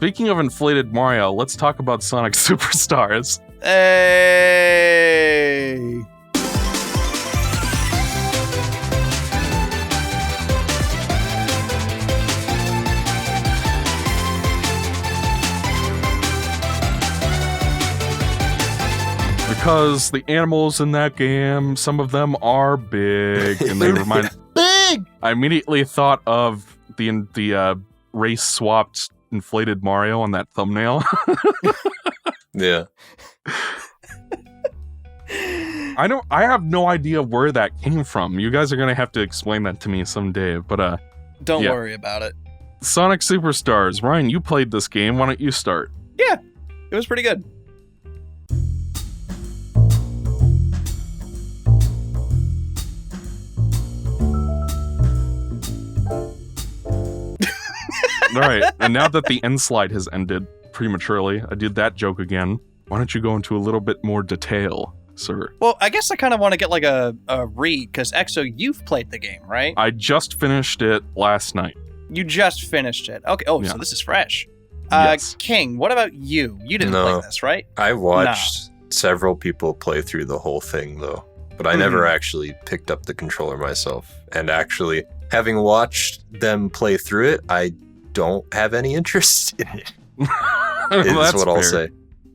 speaking of inflated Mario, let's talk about Sonic Superstars. Hey! Because the animals in that game, some of them are big, and they remind... Big! I immediately thought of the race-swapped inflated Mario on that thumbnail. Yeah. I have no idea where that came from. You guys are gonna have to explain that to me someday, but Don't yeah. worry about it. Sonic Superstars. Ryan, you played this game. Why don't you start? Yeah, it was pretty good. All right, and now that the end slide has ended prematurely, I did that joke again. Why don't you go into a little bit more detail, sir? Well, I guess I kind of want to get like a read, because Exo, you've played the game, right? I just finished it last night. You just finished it. Okay. Oh, Yeah. So this is fresh. Yes. King, what about you? You didn't No. play this, right? I watched several people play through the whole thing, though. But I never actually picked up the controller myself. And actually, having watched them play through it, I don't have any interest in it. Is That's what I'll fair. say.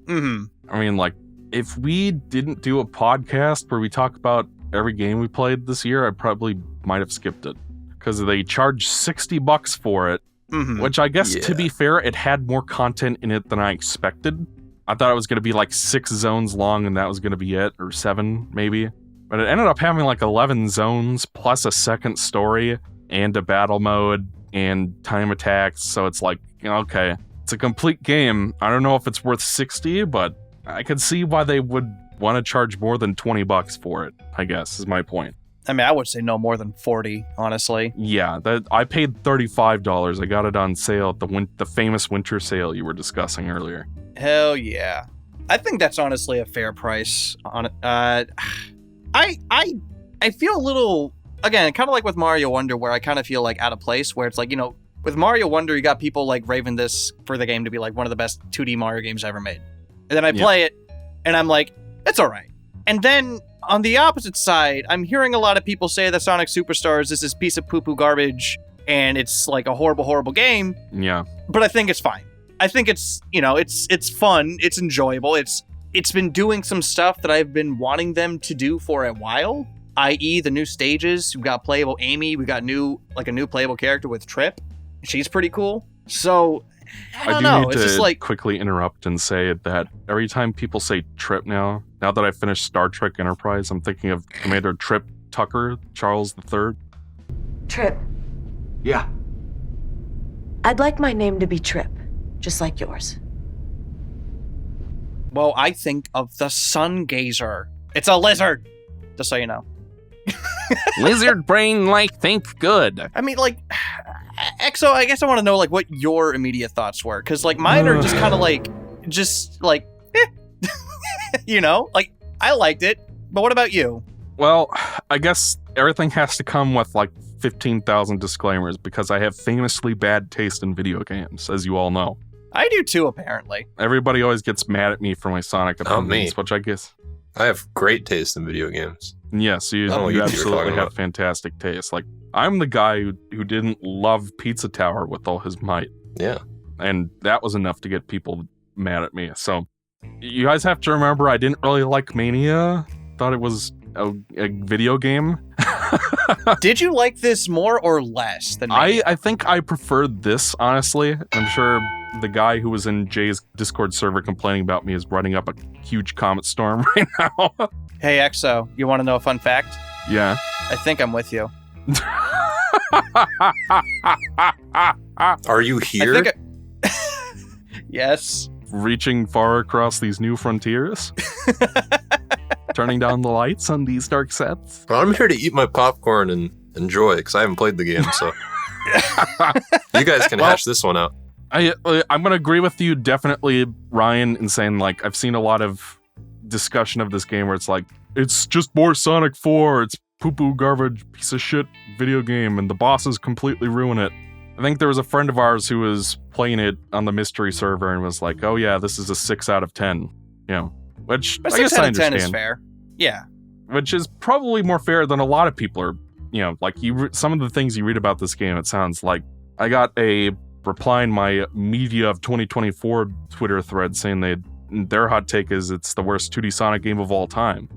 Mm-hmm. I mean, like, if we didn't do a podcast where we talk about every game we played this year, I probably might have skipped it. Because they charged $60 for it, Mm-hmm. which I guess, to Yeah. be fair, it had more content in it than I expected. I thought it was going to be like 6 zones long and that was going to be it, or 7 maybe. But it ended up having like 11 zones plus a second story and a battle mode and time attacks. So it's like, okay, it's a complete game. I don't know if it's worth 60, but I could see why they would want to charge more than $20 for it, I guess, is my point. I mean, I would say no more than 40, honestly. Yeah, I paid $35. I got it on sale at the famous winter sale you were discussing earlier. Hell yeah. I think that's honestly a fair price on it. I feel a little, again, kind of like with Mario Wonder, where I kind of feel like out of place, where it's like, you know, with Mario Wonder, you got people like raving this for the game to be like one of the best 2D Mario games ever made. And then I play it, and I'm like, it's all right. And then on the opposite side, I'm hearing a lot of people say that Sonic Superstars is this piece of poo-poo garbage, and it's like a horrible, horrible game. Yeah. But I think it's fine. I think it's, you know, it's fun, it's enjoyable, it's been doing some stuff that I've been wanting them to do for a while, i.e. the new stages. We've got playable Amy, we got a new playable character with Trip. She's pretty cool. So, I don't know. Need It's to just like, quickly interrupt and say that every time people say Trip now that I finished Star Trek Enterprise, I'm thinking of Commander Trip Tucker, Charles III. Trip. Yeah. I'd like my name to be Trip, just like yours. well, I think of the Sun Gazer. It's a lizard, just so you know. Lizard brain, like, think good. I mean, like, Exo, I guess I want to know, like, what your immediate thoughts were. Because, like, mine are just kind of, like, you know? Like, I liked it, but what about you? Well, I guess everything has to come with, like, 15,000 disclaimers, because I have famously bad taste in video games, as you all know. I do too, apparently. Everybody always gets mad at me for my Sonic Not me. opinions, which I guess... I have great taste in video games. Yes, you I don't know what you two are absolutely talking have about. fantastic taste. Like, I'm the guy who didn't love Pizza Tower with all his might. Yeah. And that was enough to get people mad at me. So, you guys have to remember, I didn't really like Mania. Thought it was a video game. Did you like this more or less than me? I think I preferred this, honestly. I'm sure the guy who was in Jay's Discord server complaining about me is running up a huge comet storm right now. Hey, Exo, you want to know a fun fact? Yeah. I think I'm with you. Are you here? Yes. Reaching far across these new frontiers. Turning down the lights on these dark sets. Well, I'm here to eat my popcorn and enjoy because I haven't played the game, so you guys can hash this one out. I'm going to agree with you, definitely, Ryan, in saying, like, I've seen a lot of discussion of this game where it's like, it's just more Sonic 4, it's poo-poo garbage, piece of shit video game, and the bosses completely ruin it. I think there was a friend of ours who was playing it on the mystery server and was like, "Oh yeah, this is a 6 out of 10." You know, which But I 6 guess out I of 10 understand. is fair. Yeah. Which is probably more fair than a lot of people are. You know, like some of the things you read about this game, it sounds like. I got a reply in my Media of 2024 Twitter thread saying their hot take is it's the worst 2D Sonic game of all time.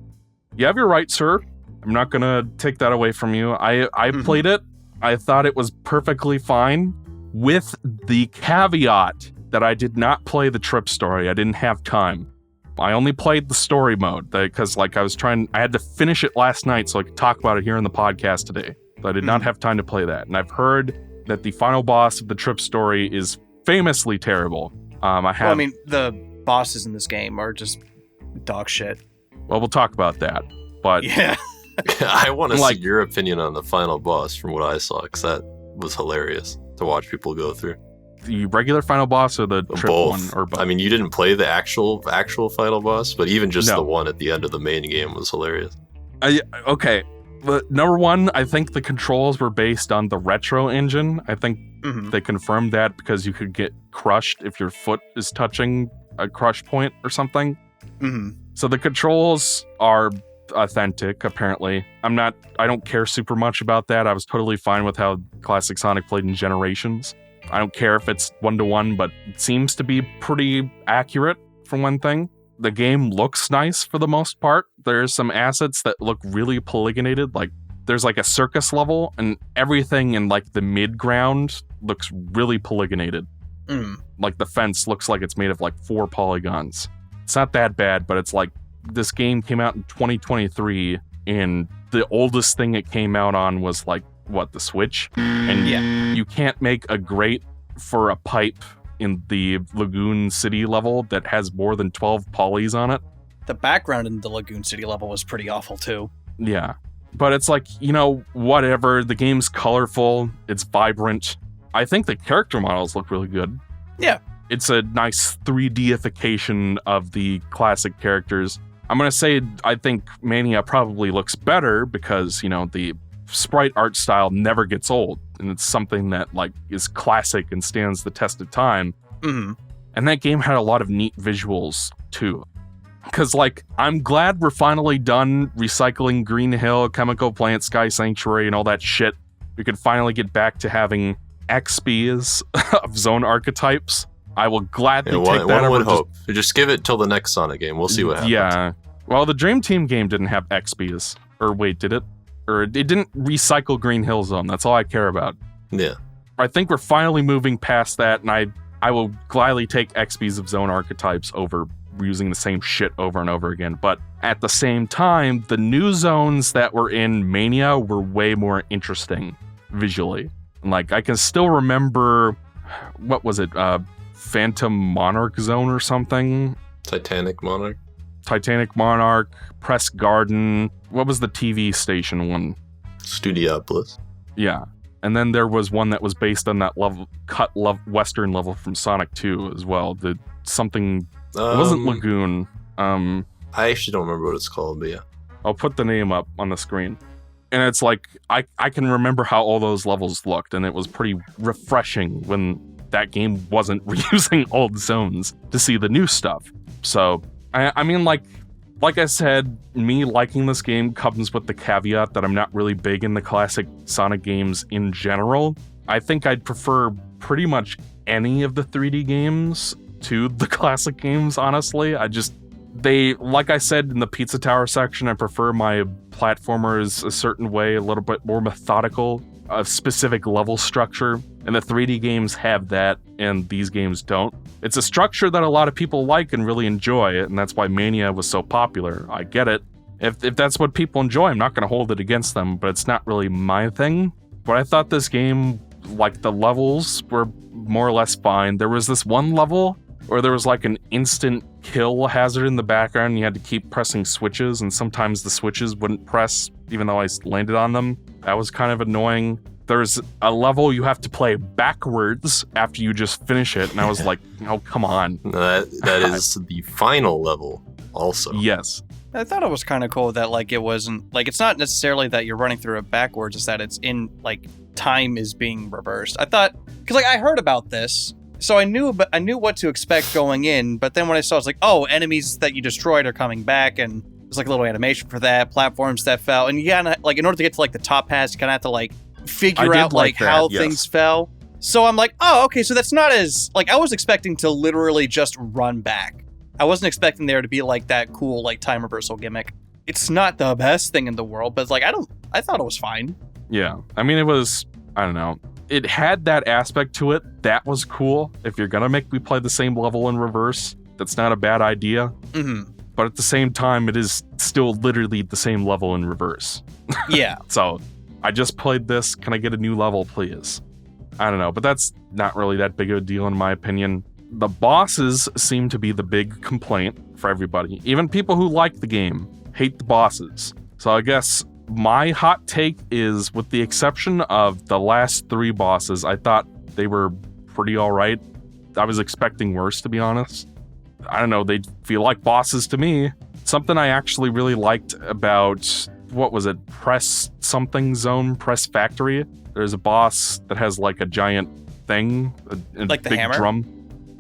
You have your right, sir. I'm not gonna take that away from you. I played it. I thought it was perfectly fine, with the caveat that I did not play the trip story. I didn't have time. I only played the story mode because I had to finish it last night so I could talk about it here in the podcast today. So I did not have time to play that. And I've heard that the final boss of the trip story is famously terrible. I mean, the bosses in this game are just dog shit. Well, we'll talk about that. But Yeah. I want to Like- see your opinion on the final boss from what I saw, because that was hilarious to watch people go through. the regular final boss or the trip Both. one or both? I mean, you didn't play the actual final boss, but even just No. the one at the end of the main game was hilarious. Okay. But number one, I think the controls were based on the retro engine. I think Mhm. they confirmed that because you could get crushed if your foot is touching a crush point or something. Mhm. So the controls are authentic, apparently. I don't care super much about that. I was totally fine with how classic Sonic played in Generations. I don't care if it's 1-to-1, but it seems to be pretty accurate for one thing. The game looks nice for the most part. There's some assets that look really polygonated, like there's like a circus level and everything in like the mid-ground looks really polygonated. Mm. Like the fence looks like it's made of like 4 polygons. It's not that bad, but it's like this game came out in 2023 and the oldest thing it came out on was like, the Switch? And Yeah. you can't make a grate for a pipe in the Lagoon City level that has more than 12 polys on it. The background in the Lagoon City level was pretty awful too. Yeah. But it's like, whatever. The game's colorful. It's vibrant. I think the character models look really good. Yeah. It's a nice 3D-ification of the classic characters. I'm going to say I think Mania probably looks better because, the sprite art style never gets old. And it's something that, is classic and stands the test of time. Mhm. And that game had a lot of neat visuals, too. Because, I'm glad we're finally done recycling Green Hill, Chemical Plant, Sky Sanctuary, and all that shit. We could finally get back to having XPs of zone archetypes. I will gladly take that One over would hope. Just give it till the next Sonic game. We'll see what happens. Yeah. Well, the Dream Team game didn't have XPs. Or wait, did it? Or it didn't recycle Green Hill Zone. That's all I care about. Yeah. I think we're finally moving past that, and I will gladly take XPs of zone archetypes over using the same shit over and over again. But at the same time, the new zones that were in Mania were way more interesting visually. And I can still remember, what was it? Phantom Monarch Zone or something? Titanic Monarch. Titanic Monarch, Press Garden. What was the TV station one? Studiopolis. Yeah. And then there was one that was based on that western level from Sonic 2 as well. It wasn't Lagoon. I actually don't remember what it's called, but yeah. I'll put the name up on the screen. And it's I can remember how all those levels looked, and it was pretty refreshing when that game wasn't reusing old zones to see the new stuff. So, I mean, like I said, me liking this game comes with the caveat that I'm not really big in the classic Sonic games in general. I think I'd prefer pretty much any of the 3D games to the classic games, honestly. Like I said in the Pizza Tower section, I prefer my platformers a certain way, a little bit more methodical, a specific level structure. And the 3D games have that, and these games don't. It's a structure that a lot of people like and really enjoy, and that's why Mania was so popular. I get it. If that's what people enjoy, I'm not going to hold it against them, but it's not really my thing. But I thought this game, the levels were more or less fine. There was this one level where there was an instant kill hazard in the background, and you had to keep pressing switches, and sometimes the switches wouldn't press even though I landed on them. That was kind of annoying. There's a level you have to play backwards after you just finish it, and I was like, oh, come on. That is the final level. also. Yes. I thought it was kind of cool that like it wasn't like it's not necessarily that you're running through it backwards, it's that it's in like time is being reversed. I thought because like I heard about this, so I knew what to expect going in, but then when I saw it's like, oh, enemies that you destroyed are coming back, and there's like a little animation for that, platforms that fell, and you gotta like in order to get to like the top pass, you kind of have to like figure out like that, how yes. things fell. So I'm like, oh, okay, so that's not as like I was expecting to literally just run back. I wasn't expecting there to be like that cool like time reversal gimmick. It's not the best thing in the world, but it's like I thought it was fine. Yeah. I mean, it was, I don't know. It had that aspect to it. That was cool. If you're going to make me play the same level in reverse, that's not a bad idea. Mm-hmm. But at the same time, it is still literally the same level in reverse. Yeah. So I just played this. Can I get a new level, please? I don't know, but that's not really that big of a deal in my opinion. The bosses seem to be the big complaint for everybody. Even people who like the game hate the bosses. So I guess my hot take is, with the exception of the last 3 bosses, I thought they were pretty all right. I was expecting worse, to be honest. I don't know, they feel like bosses to me. Something I actually really liked about, what was it, Press something zone, Press Factory? There's a boss that has like a giant thing, a Like the big hammer? drum.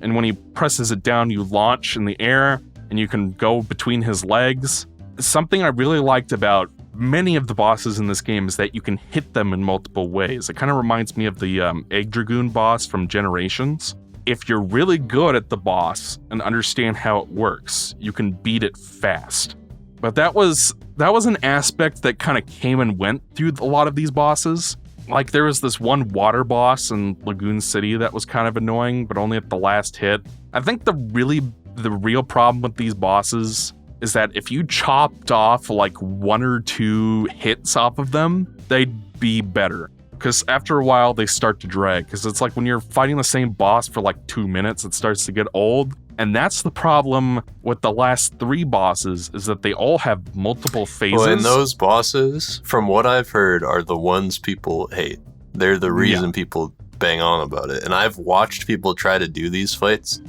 And when he presses it down, you launch in the air and you can go between his legs. Something I really liked about many of the bosses in this game is that you can hit them in multiple ways. It kind of reminds me of the Egg Dragoon boss from Generations. If you're really good at the boss and understand how it works, you can beat it fast. But that was an aspect that kind of came and went through a lot of these bosses. Like, there was this one water boss in Lagoon City that was kind of annoying, but only at the last hit. I think the real problem with these bosses is that if you chopped off like 1 or 2 hits off of them, they'd be better. Because after a while, they start to drag. Because it's like when you're fighting the same boss for like 2 minutes, it starts to get old. And that's the problem with the last 3 bosses, is that they all have multiple phases. Well, and those bosses, from what I've heard, are the ones people hate. They're the reason people bang on about it. And I've watched people try to do these fights.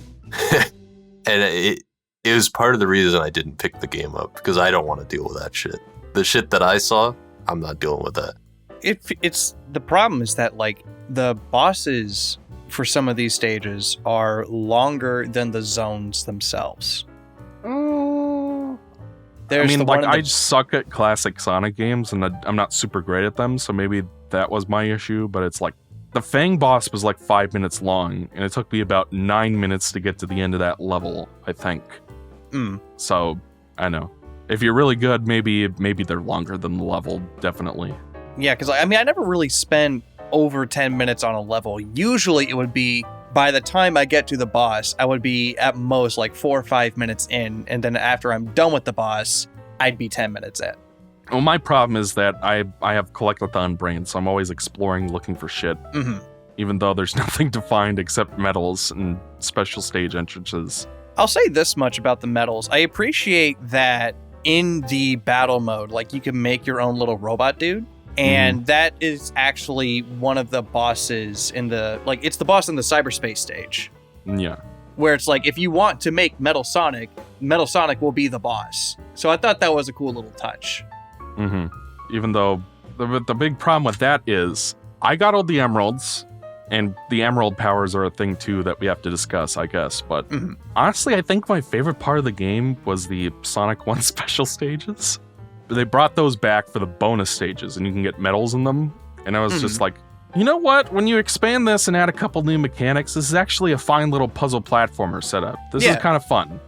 And it was part of the reason I didn't pick the game up, because I don't want to deal with that shit. The shit that I saw, I'm not dealing with that. It's the problem is that like the bosses for some of these stages are longer than the zones themselves. I There's mean, the like, one in the- I suck at classic Sonic games, and I'm not super great at them, so maybe that was my issue, but it's like, the Fang boss was like 5 minutes long, and it took me about 9 minutes to get to the end of that level, I think. So, I know. If you're really good, maybe they're longer than the level, definitely. Yeah, because I mean, I never really spend over 10 minutes on a level. Usually it would be, by the time I get to the boss, I would be at most like 4 or 5 minutes in, and then after I'm done with the boss, I'd be 10 minutes in. Well, my problem is that I have collectathon brain, so I'm always exploring, looking for shit. Even though there's nothing to find except medals and special stage entrances. I'll say this much about the medals. I appreciate that in the battle mode, like you can make your own little robot dude. And that is actually one of the bosses in the, like, it's the boss in the cyberspace stage. Yeah. Where it's like, if you want to make Metal Sonic will be the boss. So I thought that was a cool little touch. Even though the big problem with that is, I got all the emeralds, and the emerald powers are a thing too that we have to discuss, I guess. But honestly, I think my favorite part of the game was the Sonic 1 special stages. They brought those back for the bonus stages, and you can get medals in them. And I was just like, you know what? When you expand this and add a couple new mechanics, this is actually a fine little puzzle platformer setup. This is kind of fun.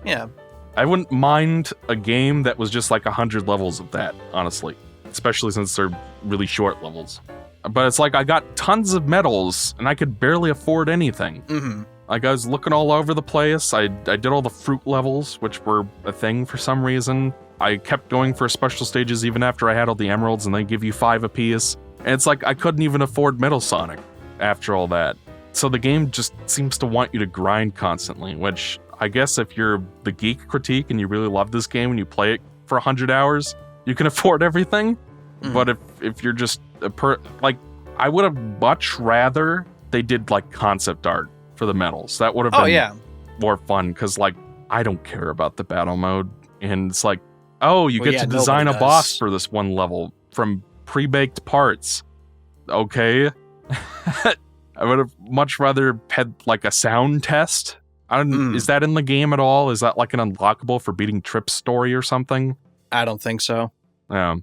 Yeah. I wouldn't mind a game that was just like 100 levels of that, honestly. Especially since they're really short levels. But it's like I got tons of medals, and I could barely afford anything. Like, I was looking all over the place. I did all the fruit levels, which were a thing for some reason. I kept going for special stages even after I had all the emeralds, and they give you 5 apiece. And it's like I couldn't even afford Metal Sonic after all that. So the game just seems to want you to grind constantly, which I guess if you're the geek critique and you really love this game and you play it for 100 hours, you can afford everything. But if you're just like, I would have much rather they did like concept art for the medals. That would have been more fun, because like I don't care about the battle mode. And it's like, oh, you Well, get yeah, to design a nobody boss does. for this one level from pre-baked parts. Okay. I would have much rather had like a sound test. Is that in the game at all? Is that like an unlockable for beating Trip's story or something? I don't think so. A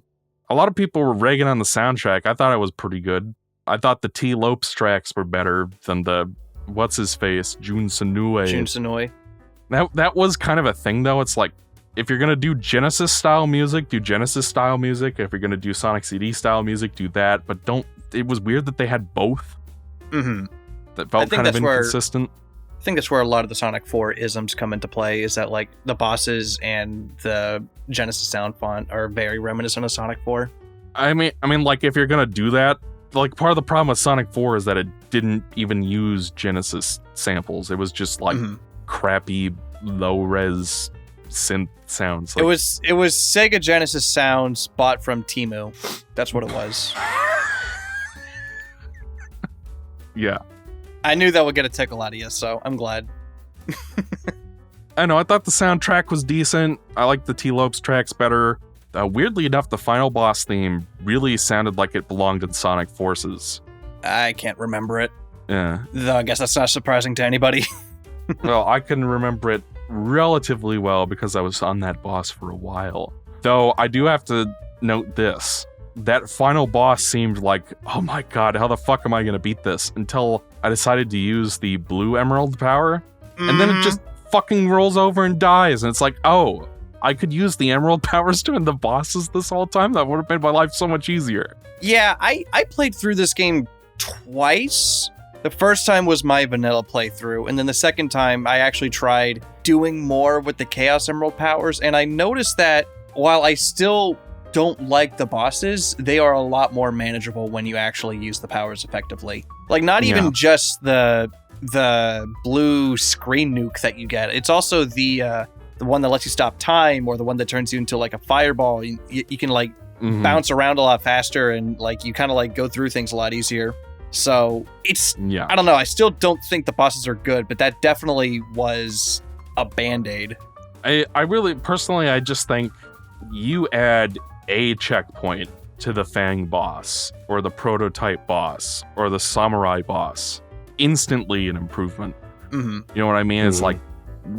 lot of people were ragging on the soundtrack. I thought it was pretty good. I thought the T. Lopes tracks were better than the what's his face Jun Senue. Jun Senoi. That was kind of a thing though. It's like if you're gonna do Genesis style music, do Genesis style music. If you're gonna do Sonic CD style music, do that. But don't. It was weird that they had both. Mm-hmm. That felt kind of inconsistent. I think that's where a lot of the Sonic 4 isms come into play, is that like the bosses and the Genesis sound font are very reminiscent of Sonic 4. I mean, like if you're gonna do that, like part of the problem with Sonic 4 is that it didn't even use Genesis samples. It was just like crappy, low-res synth sounds. Like, It was Sega Genesis sounds bought from Temu. That's what it was. Yeah. I knew that would get a tickle out of you, so I'm glad. I know, I thought the soundtrack was decent. I like the T. Lopes tracks better. Weirdly enough, the final boss theme really sounded like it belonged in Sonic Forces. I can't remember it. Yeah. Though I guess that's not surprising to anybody. Well, I can remember it relatively well because I was on that boss for a while. Though I do have to note this. That final boss seemed like, oh my god, how the fuck am I going to beat this? Until I decided to use the blue emerald power. And then it just fucking rolls over and dies. And it's like, oh, I could use the emerald powers to end the bosses this whole time? That would have made my life so much easier. Yeah, I played through this game twice. The first time was my vanilla playthrough, and then the second time I actually tried doing more with the Chaos Emerald powers, and I noticed that while I still don't like the bosses, they are a lot more manageable when you actually use the powers effectively. Like, not even just the blue screen nuke that you get. It's also the one that lets you stop time, or the one that turns you into like a fireball. You can like bounce around a lot faster, and like you kind of like go through things a lot easier. So it's, I don't know, I still don't think the bosses are good, but that definitely was a band-aid. I really, personally, I just think you add a checkpoint to the Fang boss, or the prototype boss, or the samurai boss, instantly an improvement. You know what I mean? It's like,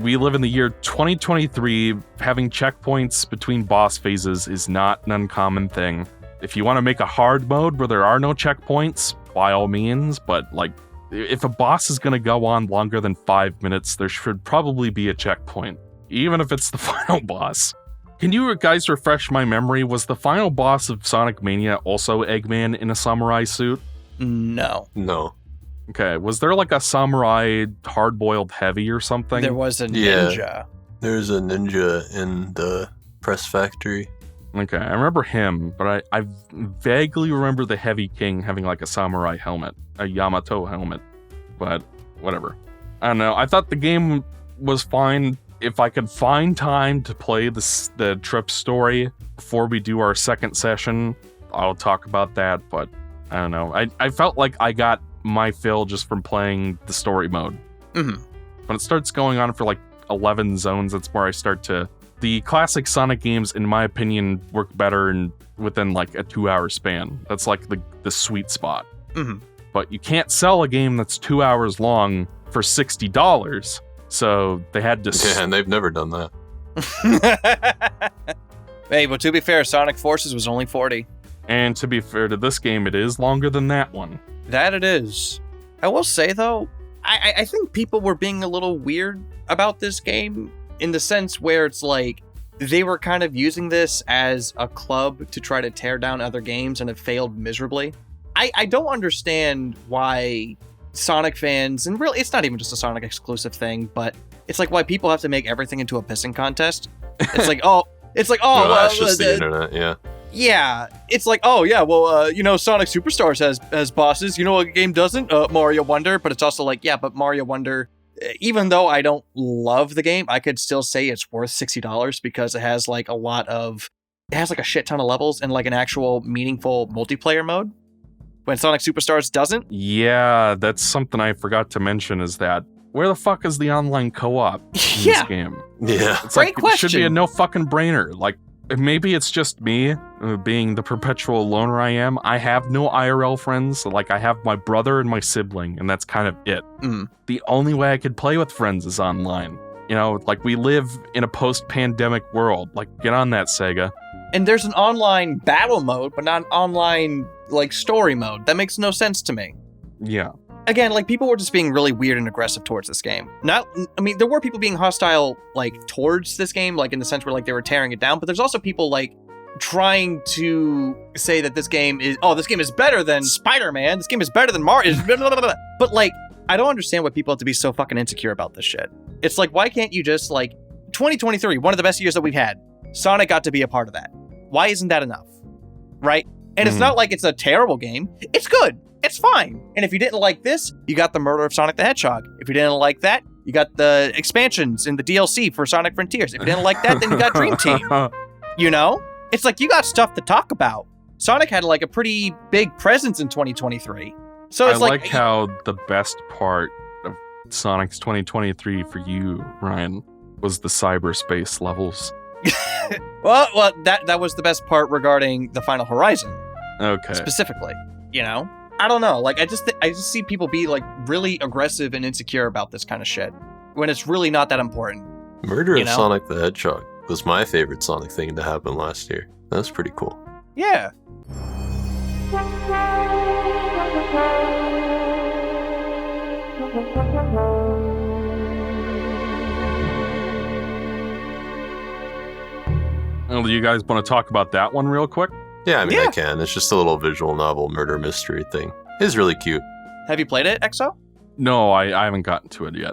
we live in the year 2023. Having checkpoints between boss phases is not an uncommon thing. If you want to make a hard mode where there are no checkpoints, by all means, but like, if a boss is going to go on longer than 5 minutes, there should probably be a checkpoint, even if it's the final boss. Can you guys refresh my memory? Was the final boss of Sonic Mania also Eggman in a samurai suit? No. Okay, was there like a samurai hard-boiled heavy or something? There was a ninja. Yeah, there's a ninja in the press factory. Okay, I remember him, but I vaguely remember the Heavy King having like a samurai helmet, a Yamato helmet, but whatever. I don't know, I thought the game was fine. If I could find time to play the Trip story before we do our second session, I'll talk about that, but I don't know. I felt like I got my fill just from playing the story mode. When it starts going on for like 11 zones, that's where I start to... The classic Sonic games, in my opinion, work better within like a 2-hour span. That's like the sweet spot. But you can't sell a game that's 2 hours long for $60, so they had to... Yeah, and they've never done that. Hey, but to be fair, Sonic Forces was only 40. And to be fair to this game, it is longer than that one. That it is. I will say, though, I think people were being a little weird about this game, in the sense where it's like they were kind of using this as a club to try to tear down other games, and it failed miserably. I don't understand why Sonic fans, and really it's not even just a Sonic exclusive thing, but it's like why people have to make everything into a pissing contest. It's like, well, that's just the internet, yeah. Yeah, it's like, oh yeah, well, Sonic Superstars has bosses. You know what game doesn't? Mario Wonder. But it's also like, yeah, but Mario Wonder, even though I don't love the game, I could still say it's worth $60 because it has like a shit ton of levels and like an actual meaningful multiplayer mode. When Sonic Superstars doesn't. Yeah, that's something I forgot to mention, is that where the fuck is the online co-op in this game? Yeah. It's Great like, question. It should be a no fucking brainer. Like, maybe it's just me, being the perpetual loner I am. I have no IRL friends. Like, I have my brother and my sibling, and that's kind of it. Mm. The only way I could play with friends is online. You know, like, we live in a post-pandemic world. Like, get on that, Sega. And there's an online battle mode, but not an online, like, story mode. That makes no sense to me. Yeah. Again, like, people were just being really weird and aggressive towards this game. There were people being hostile, like, towards this game, like, in the sense where, like, they were tearing it down, but there's also people, like, trying to say that this game is better than Spider-Man, this game is better than Mario, but, like, I don't understand why people have to be so fucking insecure about this shit. It's like, why can't you just, like, 2023, one of the best years that we've had, Sonic got to be a part of that. Why isn't that enough? Right? And it's not like it's a terrible game. It's good. It's fine. And if you didn't like this, you got the murder of Sonic the Hedgehog. If you didn't like that, you got the expansions in the DLC for Sonic Frontiers. If you didn't like that, then you got Dream Team. You know? It's like you got stuff to talk about. Sonic had like a pretty big presence in 2023. So it's I like how the best part of Sonic's 2023 for you, Ryan, was the cyberspace levels. well, that was the best part regarding the Final Horizon. Okay. Specifically, you know? I don't know. Like, I just see people be like really aggressive and insecure about this kind of shit when it's really not that important. Murder You of know? Sonic the Hedgehog was my favorite Sonic thing to happen last year. That was pretty cool. Yeah. Well, do you guys want to talk about that one real quick? Yeah, I mean, Yeah. I can. It's just a little visual novel murder mystery thing. It's really cute. Have you played it, EXO? No, I haven't gotten to it yet.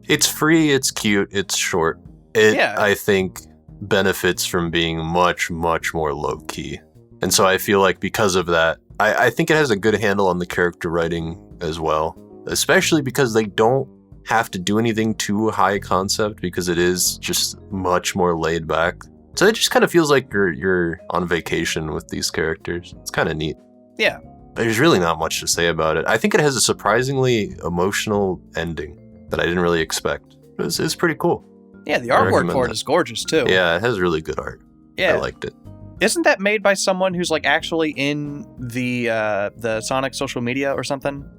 It's free, it's cute, it's short. It, Yeah. I think, benefits from being much, much more low-key. And so I feel like because of that, I think it has a good handle on the character writing as well. Especially because they don't have to do anything too high concept because it is just much more laid back. So it just kind of feels like you're on vacation with these characters. It's kind of neat. Yeah. There's really not much to say about it. I think it has a surprisingly emotional ending that I didn't really expect. It's pretty cool. Yeah, the I artwork recommend for it that. is gorgeous too. Yeah, it has really good art. Yeah. I liked it. Isn't that made by someone who's like actually in the Sonic social media or something?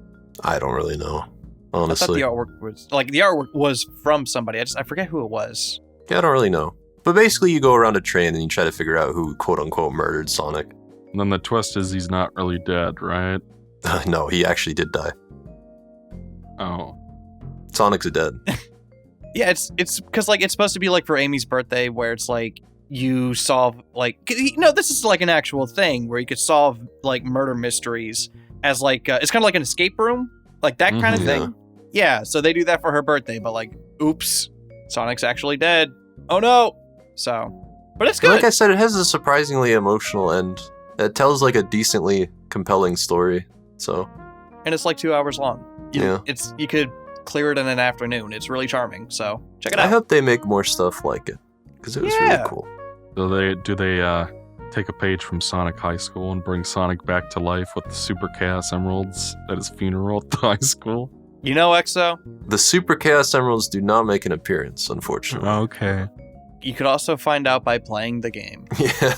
I don't really know, I thought honestly. the artwork was from somebody. I forget who it was. Yeah, I don't really know. But basically, you go around a train and you try to figure out who quote unquote murdered Sonic. And then the twist is he's not really dead, right? No, he actually did die. Oh. Sonic's dead. Yeah, it's because like it's supposed to be like for Amy's birthday, where it's like you solve like this is like an actual thing where you could solve like murder mysteries as like it's kind of like an escape room, like that kind of Mhm. thing. Yeah, so they do that for her birthday, but like, oops, Sonic's actually dead. Oh no! So, but it's good. Like I said, it has a surprisingly emotional end. It tells like a decently compelling story. So, And it's like 2 hours long. Yeah. You could clear it in an afternoon. It's really charming. So check it out. I hope they make more stuff like it because it was Yeah. really cool. Do they take a page from Sonic High School and bring Sonic back to life with the Super Chaos Emeralds at his funeral at the high school? You know, EXO, The Super Chaos Emeralds do not make an appearance, unfortunately. Okay. you could also find out by playing the game. Yeah,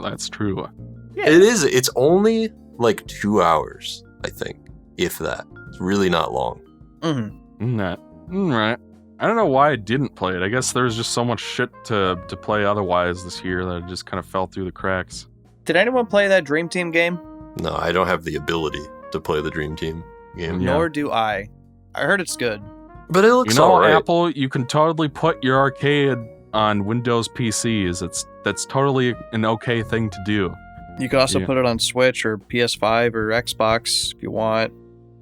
That's true. Yeah. it is. It's only like 2 hours, I think, if that. It's really not long. Mm-hmm. Right. I don't know why I didn't play it. I guess there's just so much shit to play otherwise this year that it just kind of fell through the cracks. Did anyone play that Dream Team game? No, I don't have the ability to play the Dream Team game. Yeah. Nor do I. I heard it's good. But it looks You know, alright. Apple, you can totally put your arcade on Windows PCs. That's totally an okay thing to do. You could also Yeah. put it on Switch or PS5 or Xbox if you want.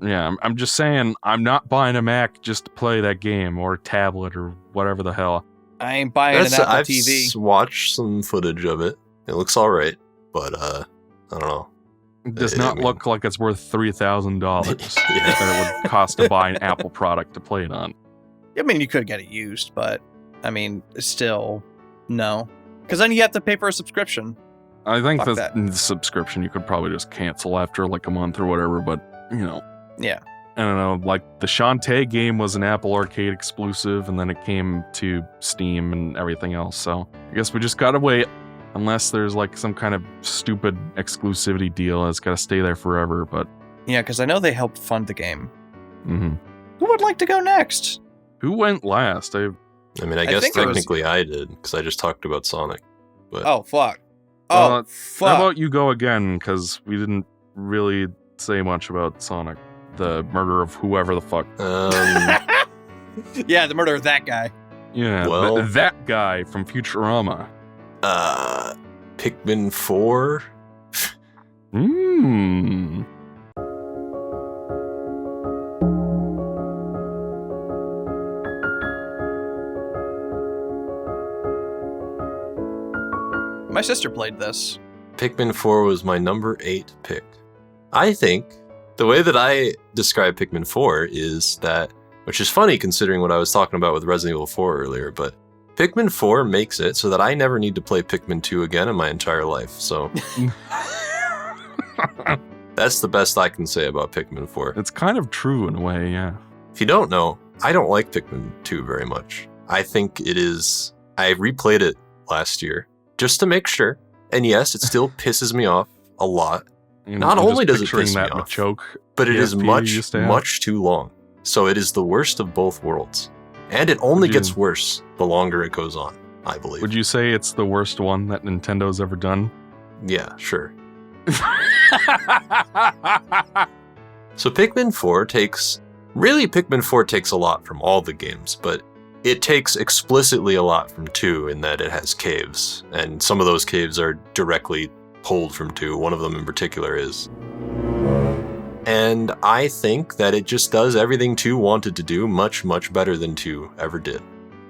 Yeah, I'm just saying, I'm not buying a Mac just to play that game, or a tablet, or whatever the hell. I ain't buying an Apple I've TV. watched some footage of it. It looks alright, but I don't know. It does I not mean- look like it's worth $3,000 Yeah. that it would cost to buy an Apple product to play it on. I mean, you could get it used, but I mean, still, no. Because then you have to pay for a subscription. I think Fuck the subscription you could probably just cancel after like a month or whatever, but, you know. Yeah. I don't know, like the Shantae game was an Apple Arcade exclusive, and then it came to Steam and everything else. So I guess we just gotta wait, unless there's like some kind of stupid exclusivity deal. It's gotta stay there forever. But Yeah, because I know they helped fund the game. mm-hmm. Who would like to go next? Who went last? I mean, I guess think it was- technically I did, because I just talked about Sonic. But Oh, fuck. Oh, fuck. How about you go again? Because we didn't really say much about Sonic, the murder of whoever the fuck. Yeah, the murder of that guy. Yeah, Well- that guy from Futurama. Pikmin 4? Mmm. My sister played this. Pikmin 4 was my number 8 pick. I think the way that I describe Pikmin 4 is that, which is funny considering what I was talking about with Resident Evil 4 earlier, but Pikmin 4 makes it so that I never need to play Pikmin 2 again in my entire life. So that's the best I can say about Pikmin 4. It's kind of true in a way, yeah. If you don't know, I don't like Pikmin 2 very much. I think it is... I replayed it last year just to make sure. And yes, it still pisses me off a lot. You Not I'm only just does it picturing piss me that off, choke, but it is PSP much, used to have. much too long. So it is the worst of both worlds. And it only Would you- gets worse the longer it goes on, I believe. Would you say it's the worst one that Nintendo's ever done? Yeah, sure. So Pikmin 4 takes... Really, Pikmin 4 takes a lot from all the games, but it takes explicitly a lot from 2 in that it has caves, and some of those caves are directly pulled from 2. One of them in particular is. And I think that it just does everything 2 wanted to do much, much better than 2 ever did,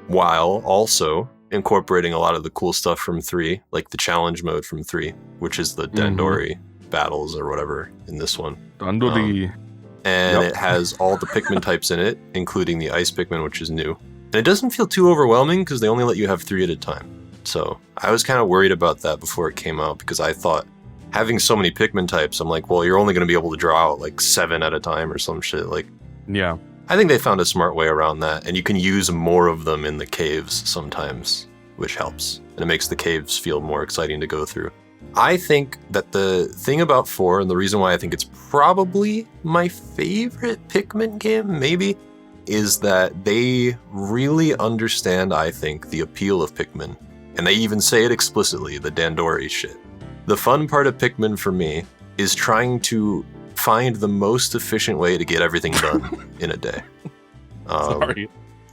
while also incorporating a lot of the cool stuff from 3, like the challenge mode from 3, which is the Dandori battles or whatever in this one. Dandori. And Yep. it has all the Pikmin types in it, including the Ice Pikmin, which is new. And it doesn't feel too overwhelming because they only let you have 3 at a time. So I was kind of worried about that before it came out because I thought having so many Pikmin types, I'm like, well, you're only going to be able to draw out like 7 at a time or some shit. Like, Yeah. I think they found a smart way around that, and you can use more of them in the caves sometimes, which helps. And it makes the caves feel more exciting to go through. I think that the thing about 4, and the reason why I think it's probably my favorite Pikmin game, maybe, is that they really understand, I think, the appeal of Pikmin. And they even say it explicitly, the Dandori shit. The fun part of Pikmin for me is trying to find the most efficient way to get everything done in a day. Sorry.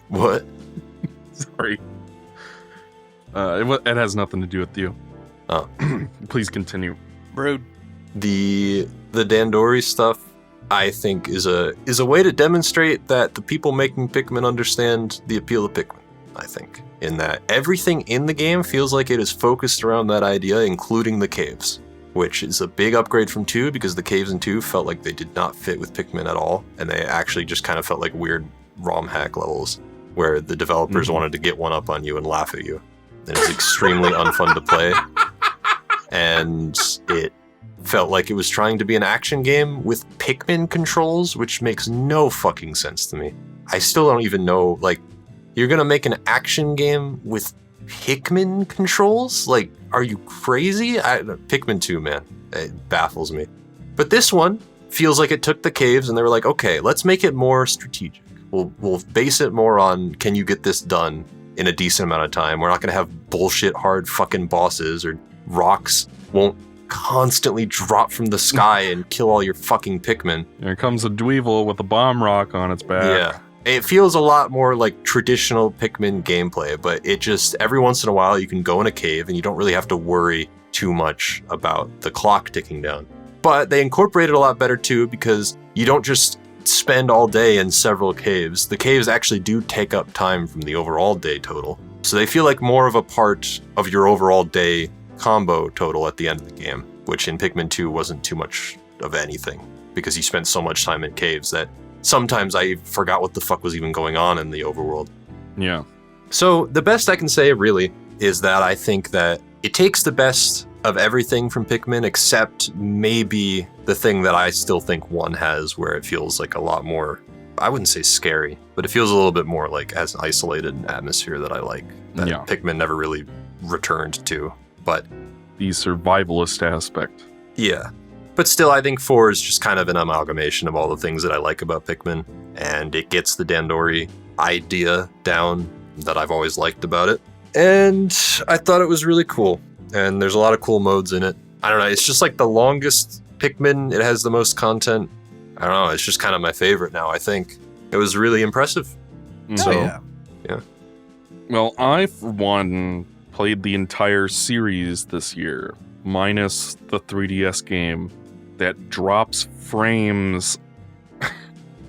What? Sorry. It has nothing to do with you. Oh. Please continue. Rude. The Dandori stuff, I think, is a way to demonstrate that the people making Pikmin understand the appeal of Pikmin, I think. In that everything in the game feels like it is focused around that idea, including the caves, which is a big upgrade from 2 because the caves in 2 felt like they did not fit with Pikmin at all, and they actually just kind of felt like weird ROM hack levels where the developers wanted to get one up on you and laugh at you. And it was extremely unfun to play. And it felt like it was trying to be an action game with Pikmin controls, which makes no fucking sense to me. I still don't even know, like, you're gonna make an action game with Pikmin controls? Like, are you crazy? Pikmin 2, man, it baffles me. But this one feels like it took the caves and they were like, okay, let's make it more strategic. We'll base it more on, can you get this done in a decent amount of time? We're not gonna have bullshit hard fucking bosses, or rocks won't constantly drop from the sky and kill all your fucking Pikmin. Here comes a Dweevil with a bomb rock on its back. Yeah. It feels a lot more like traditional Pikmin gameplay, but it just, every once in a while you can go in a cave and you don't really have to worry too much about the clock ticking down. But they incorporate it a lot better too, because you don't just spend all day in several caves. The caves actually do take up time from the overall day total. So they feel like more of a part of your overall day combo total at the end of the game, which in Pikmin 2 wasn't too much of anything, because you spent so much time in caves that sometimes I forgot what the fuck was even going on in the overworld. Yeah. So the best I can say really is that I think that it takes the best of everything from Pikmin, except maybe the thing that I still think 1 has, where it feels like a lot more, I wouldn't say scary, but it feels a little bit more like has an isolated atmosphere that I like, that Pikmin never really returned to. But the survivalist aspect. Yeah. But still, I think 4 is just kind of an amalgamation of all the things that I like about Pikmin, and it gets the Dandori idea down that I've always liked about it. And I thought it was really cool, and there's a lot of cool modes in it. I don't know, it's just like the longest Pikmin, it has the most content. I don't know, it's just kind of my favorite now, I think. It was really impressive. So, yeah. Well, I, for one, played the entire series this year, minus the 3DS game that drops frames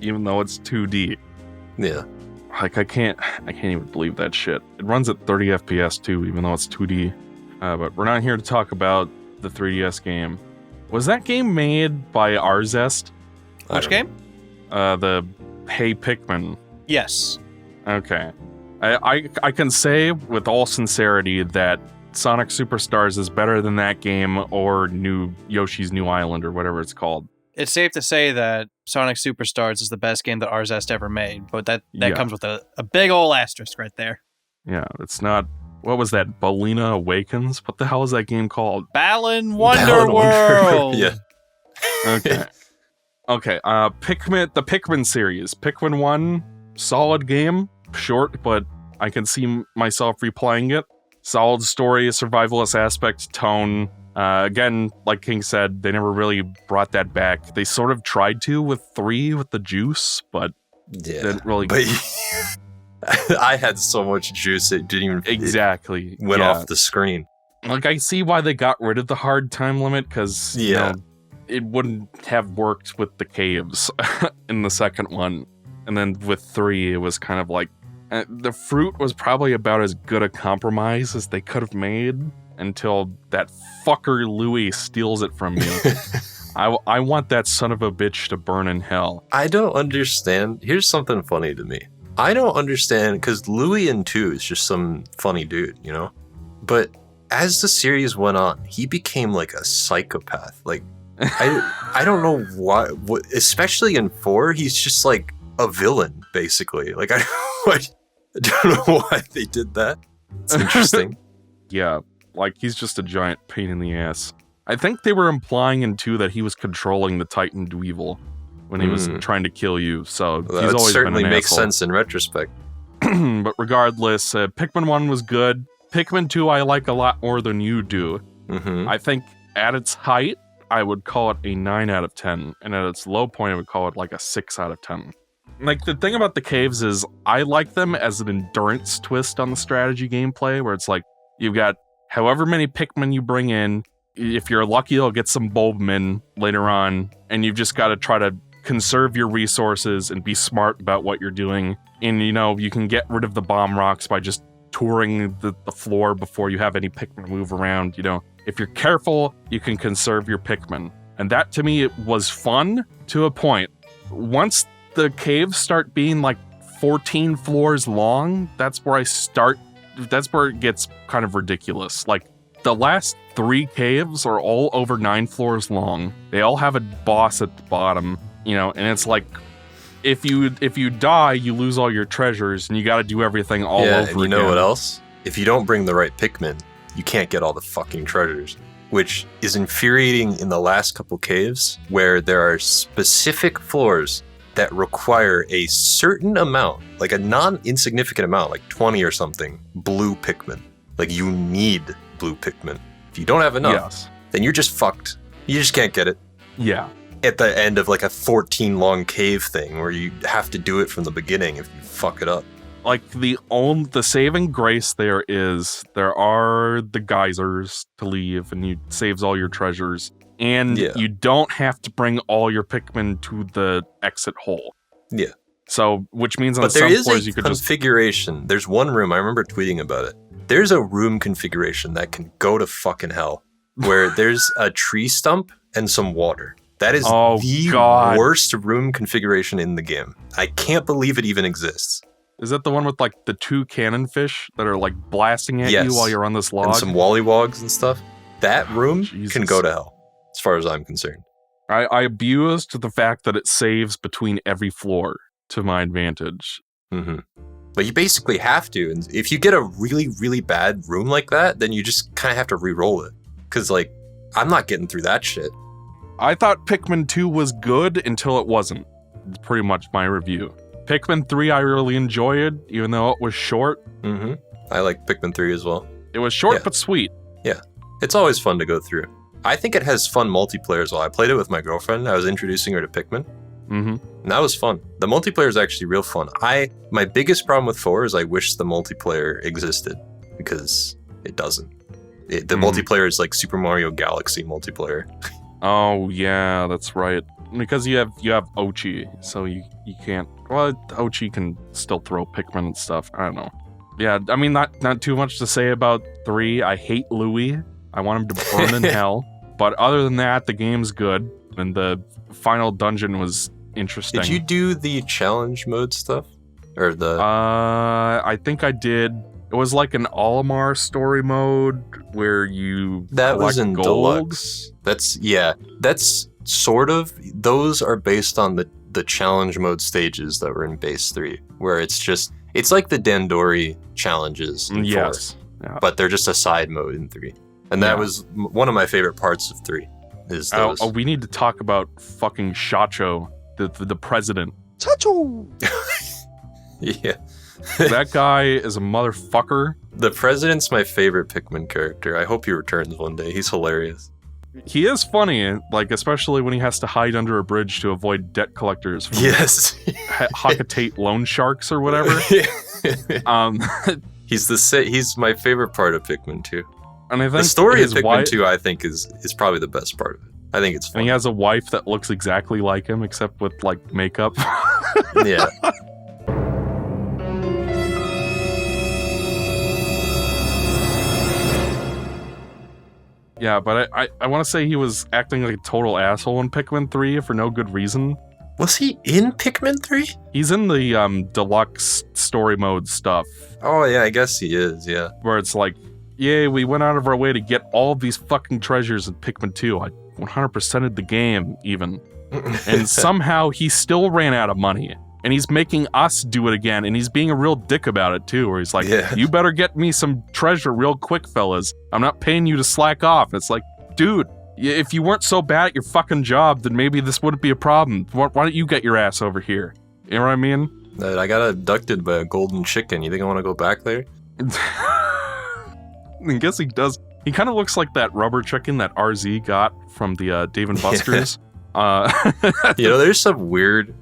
even though it's 2D. Yeah. Like, I can't even believe that shit. It runs at 30 FPS too, even though it's 2D. But we're not here to talk about the 3DS game. Was that game made by Unversed? Which game? The Hey Pikmin. Yes. Okay. I can say with all sincerity that Sonic Superstars is better than that game or Yoshi's New Island or whatever it's called. It's safe to say that Sonic Superstars is the best game that Unversed ever made, but that comes with a big old asterisk right there. Yeah, it's not... What was that? Ballina Awakens? What the hell is that game called? Balan Wonderworld! Yeah. Okay. Okay, Pikmin, the Pikmin series. Pikmin 1, solid game. Short, but I can see myself replaying it. Solid story, survivalist aspect, tone. Again, like King said, they never really brought that back. They sort of tried to with 3 with the juice, but didn't really... But I had so much juice, it didn't even... Exactly. It went off the screen. Like, I see why they got rid of the hard time limit, because, you know, it wouldn't have worked with the caves in the second one. And then with 3, it was kind of like... the fruit was probably about as good a compromise as they could have made until that fucker Louis steals it from me. I want that son of a bitch to burn in hell. I don't understand. Here's something funny to me. I don't understand, because Louis in 2 is just some funny dude, you know? But as the series went on, he became like a psychopath. Like, I don't know why, especially in 4, he's just like a villain, basically. Like, I don't know why they did that. It's interesting. Yeah, like, he's just a giant pain in the ass. I think they were implying in 2 that he was controlling the Titan Dweevil when he was trying to kill you, so well, he's always certainly been an makes asshole. sense in retrospect. But regardless, Pikmin 1 was good. Pikmin 2 I like a lot more than you do. I think at its height, I would call it a 9 out of 10, and at its low point, I would call it like a 6 out of 10. Like, the thing about the caves is, I like them as an endurance twist on the strategy gameplay, where it's like, you've got however many Pikmin you bring in, if you're lucky, you'll get some Bulbmin later on, and you've just got to try to conserve your resources and be smart about what you're doing. And, you know, you can get rid of the bomb rocks by just touring the floor before you have any Pikmin move around. You know, if you're careful, you can conserve your Pikmin. And that, to me, it was fun to a point. Once the caves start being like 14 floors long, that's where it gets kind of ridiculous. Like, the last 3 caves are all over 9 floors long. They all have a boss at the bottom, you know, and it's like, if you die, you lose all your treasures, and you got to do everything all over again. And you know what else? If you don't bring the right Pikmin, you can't get all the fucking treasures, which is infuriating in the last couple caves, where there are specific floors that require a certain amount, like a non-insignificant amount, like 20 or something, blue Pikmin. Like, you need blue Pikmin. If you don't have enough, then you're just fucked. You just can't get it. Yeah. At the end of like a 14 long cave thing where you have to do it from the beginning if you fuck it up. Like, the saving grace there are the geysers to leave, and you saves all your treasures. And you don't have to bring all your Pikmin to the exit hole. Yeah. So, which means on but some there is floors a you could configuration. There's one room, I remember tweeting about it. There's a room configuration that can go to fucking hell, where there's a tree stump and some water. That is the worst room configuration in the game. I can't believe it even exists. Is that the one with, like, the 2 cannon fish that are, like, blasting at you while you're on this log? And some wollywogs and stuff. That room Jesus. can go to hell, as far as I'm concerned. I abused the fact that it saves between every floor to my advantage. Mm-hmm. But you basically have to. And if you get a really, really bad room like that, then you just kind of have to re-roll it. Because, like, I'm not getting through that shit. I thought Pikmin 2 was good until it wasn't. It's pretty much my review. Pikmin 3 I really enjoyed, even though it was short. Mm-hmm. I like Pikmin 3 as well. It was short Yeah. but sweet. Yeah. It's always fun to go through. I think it has fun multiplayer as well. I played it with my girlfriend. I was introducing her to Pikmin. Mm-hmm. And that was fun. The multiplayer is actually real fun. My biggest problem with 4 is I wish the multiplayer existed, because it doesn't. The multiplayer is like Super Mario Galaxy multiplayer. Oh yeah, that's right. Because you have Ochi, so you can't. Well, Ochi can still throw Pikmin and stuff. I don't know. Yeah, I mean, not too much to say about 3. I hate Louis. I want him to burn in hell. But other than that, the game's good, and the final dungeon was interesting. Did you do the challenge mode stuff? Or the... I think I did. It was like an Olimar story mode where you That was in gold. Deluxe. That's sort of... Those are based on the challenge mode stages that were in base 3, where it's like the Dandori challenges in 4, Yes. Yeah. but they're just a side mode in 3. And that was one of my favorite parts of 3, is those. Oh, we need to talk about fucking Shacho, the president. Yeah. That guy is a motherfucker. The president's my favorite Pikmin character. I hope he returns one day. He's hilarious. He is funny, like, especially when he has to hide under a bridge to avoid debt collectors from Yes. Hakatate loan sharks or whatever. He's my favorite part of Pikmin 2. And I think The story of his Pikmin wife, 2, I think, is probably the best part of it. I think it's and fun. he has a wife that looks exactly like him, except with, like, makeup. Yeah. Yeah, but I want to say he was acting like a total asshole in Pikmin 3 for no good reason. Was he in Pikmin 3? He's in the deluxe story mode stuff, Oh, yeah, I guess he is, yeah. where it's like, yay, we went out of our way to get all these fucking treasures in Pikmin 2. I 100%ed the game, even. And somehow he still ran out of money. And he's making us do it again, and he's being a real dick about it, too, where he's like, Yeah. you better get me some treasure real quick, fellas. I'm not paying you to slack off. It's like, dude, if you weren't so bad at your fucking job, then maybe this wouldn't be a problem. Why don't you get your ass over here? You know what I mean? I got abducted by a golden chicken. You think I want to go back there? I guess he does. He kind of looks like that rubber chicken that RZ got from the Dave & Buster's. There's some weird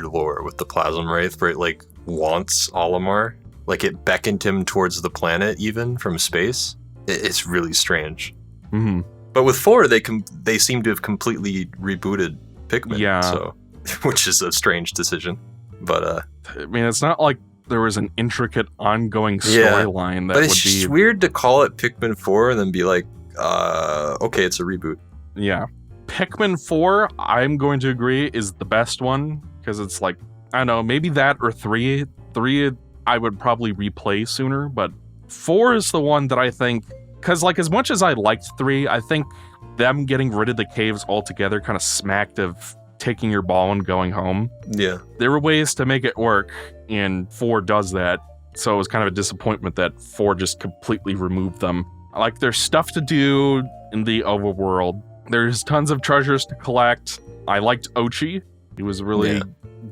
lore with the Plasm Wraith where it, like, wants Olimar. Like, it beckoned him towards the planet, even, from space. It's really strange. Mm-hmm. But with 4, they seem to have completely rebooted Pikmin. Yeah. So, which is a strange decision. But, I mean, it's not like there was an intricate ongoing storyline that but would it's be... just weird to call it Pikmin 4 and then be like, okay, it's a reboot. Yeah. Pikmin 4, I'm going to agree, is the best one, because it's like, I don't know, maybe that or 3. 3, I would probably replay sooner, but 4 is the one that I think, because, like, as much as I liked 3, I think them getting rid of the caves altogether kind of smacked of taking your ball and going home. Yeah. There were ways to make it work, and 4 does that, so it was kind of a disappointment that 4 just completely removed them. Like, there's stuff to do in the overworld. There's tons of treasures to collect. I liked Ochi. He was a really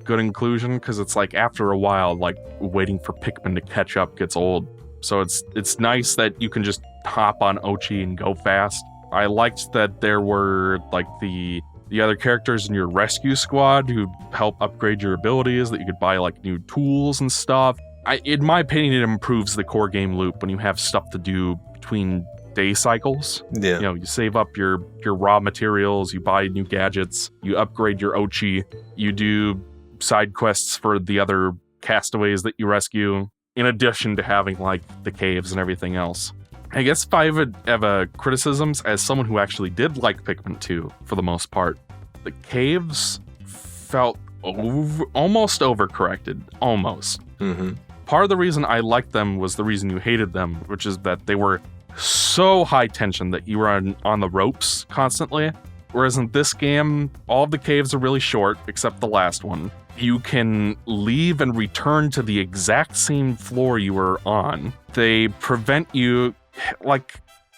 good inclusion, because it's like, after a while, like, waiting for Pikmin to catch up gets old. So it's nice that you can just hop on Ochi and go fast. I liked that there were, like, the other characters in your rescue squad who help upgrade your abilities, that you could buy, like, new tools and stuff. In my opinion, it improves the core game loop when you have stuff to do between day cycles. Yeah. You know, you save up your raw materials, you buy new gadgets, you upgrade your Ochi, you do side quests for the other castaways that you rescue, in addition to having, like, the caves and everything else. I guess if I would have criticisms as someone who actually did like Pikmin 2 for the most part, the caves felt almost overcorrected. Almost. Mm-hmm. Part of the reason I liked them was the reason you hated them, which is that they were so high tension that you were on the ropes constantly. Whereas in this game, all of the caves are really short, except the last one. You can leave and return to the exact same floor you were on. They prevent you, like,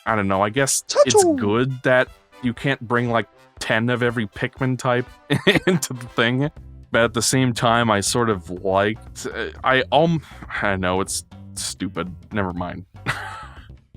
I don't know, I guess it's good that you can't bring like 10 of every Pikmin type into the thing. But at the same time, I sort of liked, I know, it's stupid. Never mind.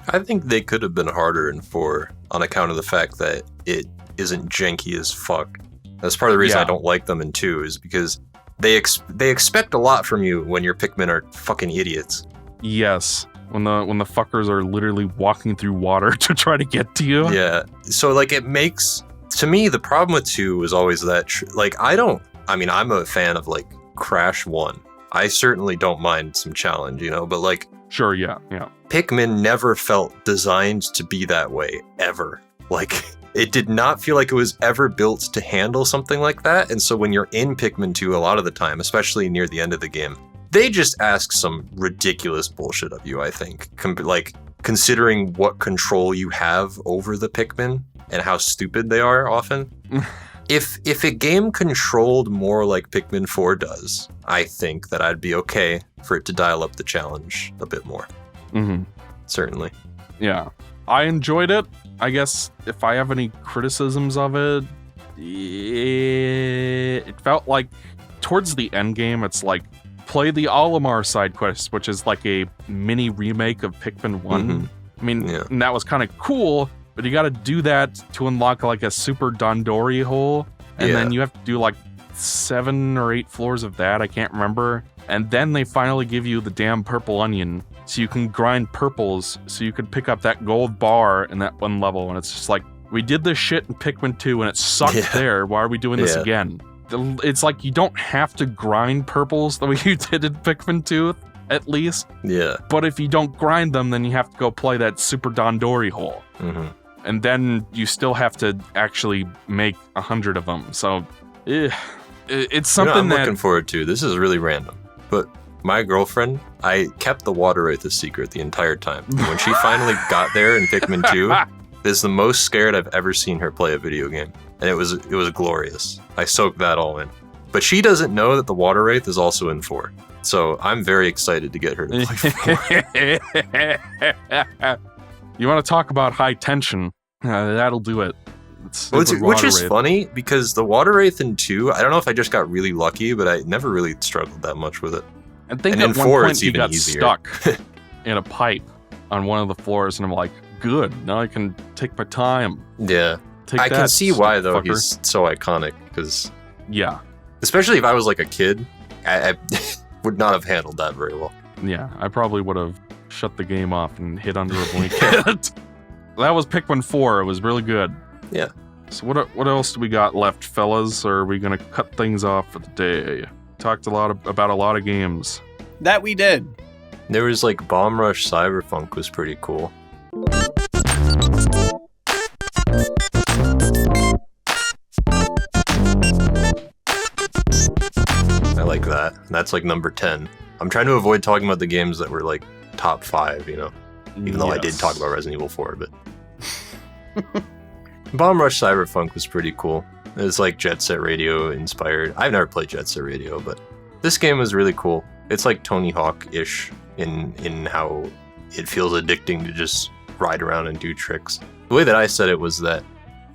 I think they could have been harder in 4 on account of the fact that it isn't janky as fuck. That's part of the reason I don't like them in 2 is because they expect a lot from you when your Pikmin are fucking idiots. Yes, when the fuckers are literally walking through water to try to get to you. Yeah, so like it makes, to me, the problem with 2 was always that, I'm a fan of like Crash 1. I certainly don't mind some challenge, but like... Sure, yeah. Pikmin never felt designed to be that way, ever. Like... It did not feel like it was ever built to handle something like that, and so when you're in Pikmin 2 a lot of the time, especially near the end of the game, they just ask some ridiculous bullshit of you, I think. Considering what control you have over the Pikmin and how stupid they are often. If a game controlled more like Pikmin 4 does, I think that I'd be okay for it to dial up the challenge a bit more. Mm-hmm. Certainly. Yeah. I enjoyed it. I guess if I have any criticisms of it, it felt like towards the end game, it's like play the Olimar side quest, which is like a mini remake of Pikmin 1. Mm-hmm. I mean, and that was kind of cool, but you got to do that to unlock like a super Dandori hole, and then you have to do like 7 or 8 floors of that. I can't remember. And then they finally give you the damn purple onion. So you can grind purples, so you could pick up that gold bar in that one level, and it's just like, we did this shit in Pikmin 2, and it sucked there, why are we doing this again? It's like, you don't have to grind purples the way you did in Pikmin 2, at least. Yeah. But if you don't grind them, then you have to go play that Super Dandori hole. Mm-hmm. And then you still have to actually make 100 of them, so... it's something I'm looking forward to. This is really random, but... My girlfriend, I kept the water wraith a secret the entire time. When she finally got there in Pikmin 2, it's the most scared I've ever seen her play a video game. And it was glorious. I soaked that all in. But she doesn't know that the water wraith is also in 4. So I'm very excited to get her to play 4. You want to talk about high tension? That'll do it. Which is funny, because the water wraith in 2, I don't know if I just got really lucky, but I never really struggled that much with it. I think and at in one 4, point it's he even got easier. stuck in a pipe on one of the floors, and I'm like, good, now I can take my time. Yeah. I can see why, though, he's so iconic, because... Yeah. Especially if I was like a kid, I would not have handled that very well. Yeah, I probably would have shut the game off and hid under a blanket. That was Pikmin 4, it was really good. Yeah. So what else do we got left, fellas? Or are we going to cut things off for the day? Talked about a lot of games. That we did. There was like Bomb Rush Cyberfunk was pretty cool. I like that. That's like number 10. I'm trying to avoid talking about the games that were like top 5, even though I did talk about Resident Evil 4, but Bomb Rush Cyberfunk was pretty cool. It's like Jet Set Radio inspired. I've never played Jet Set Radio, but this game was really cool. It's like Tony Hawk-ish in how it feels addicting to just ride around and do tricks. The way that I said it was that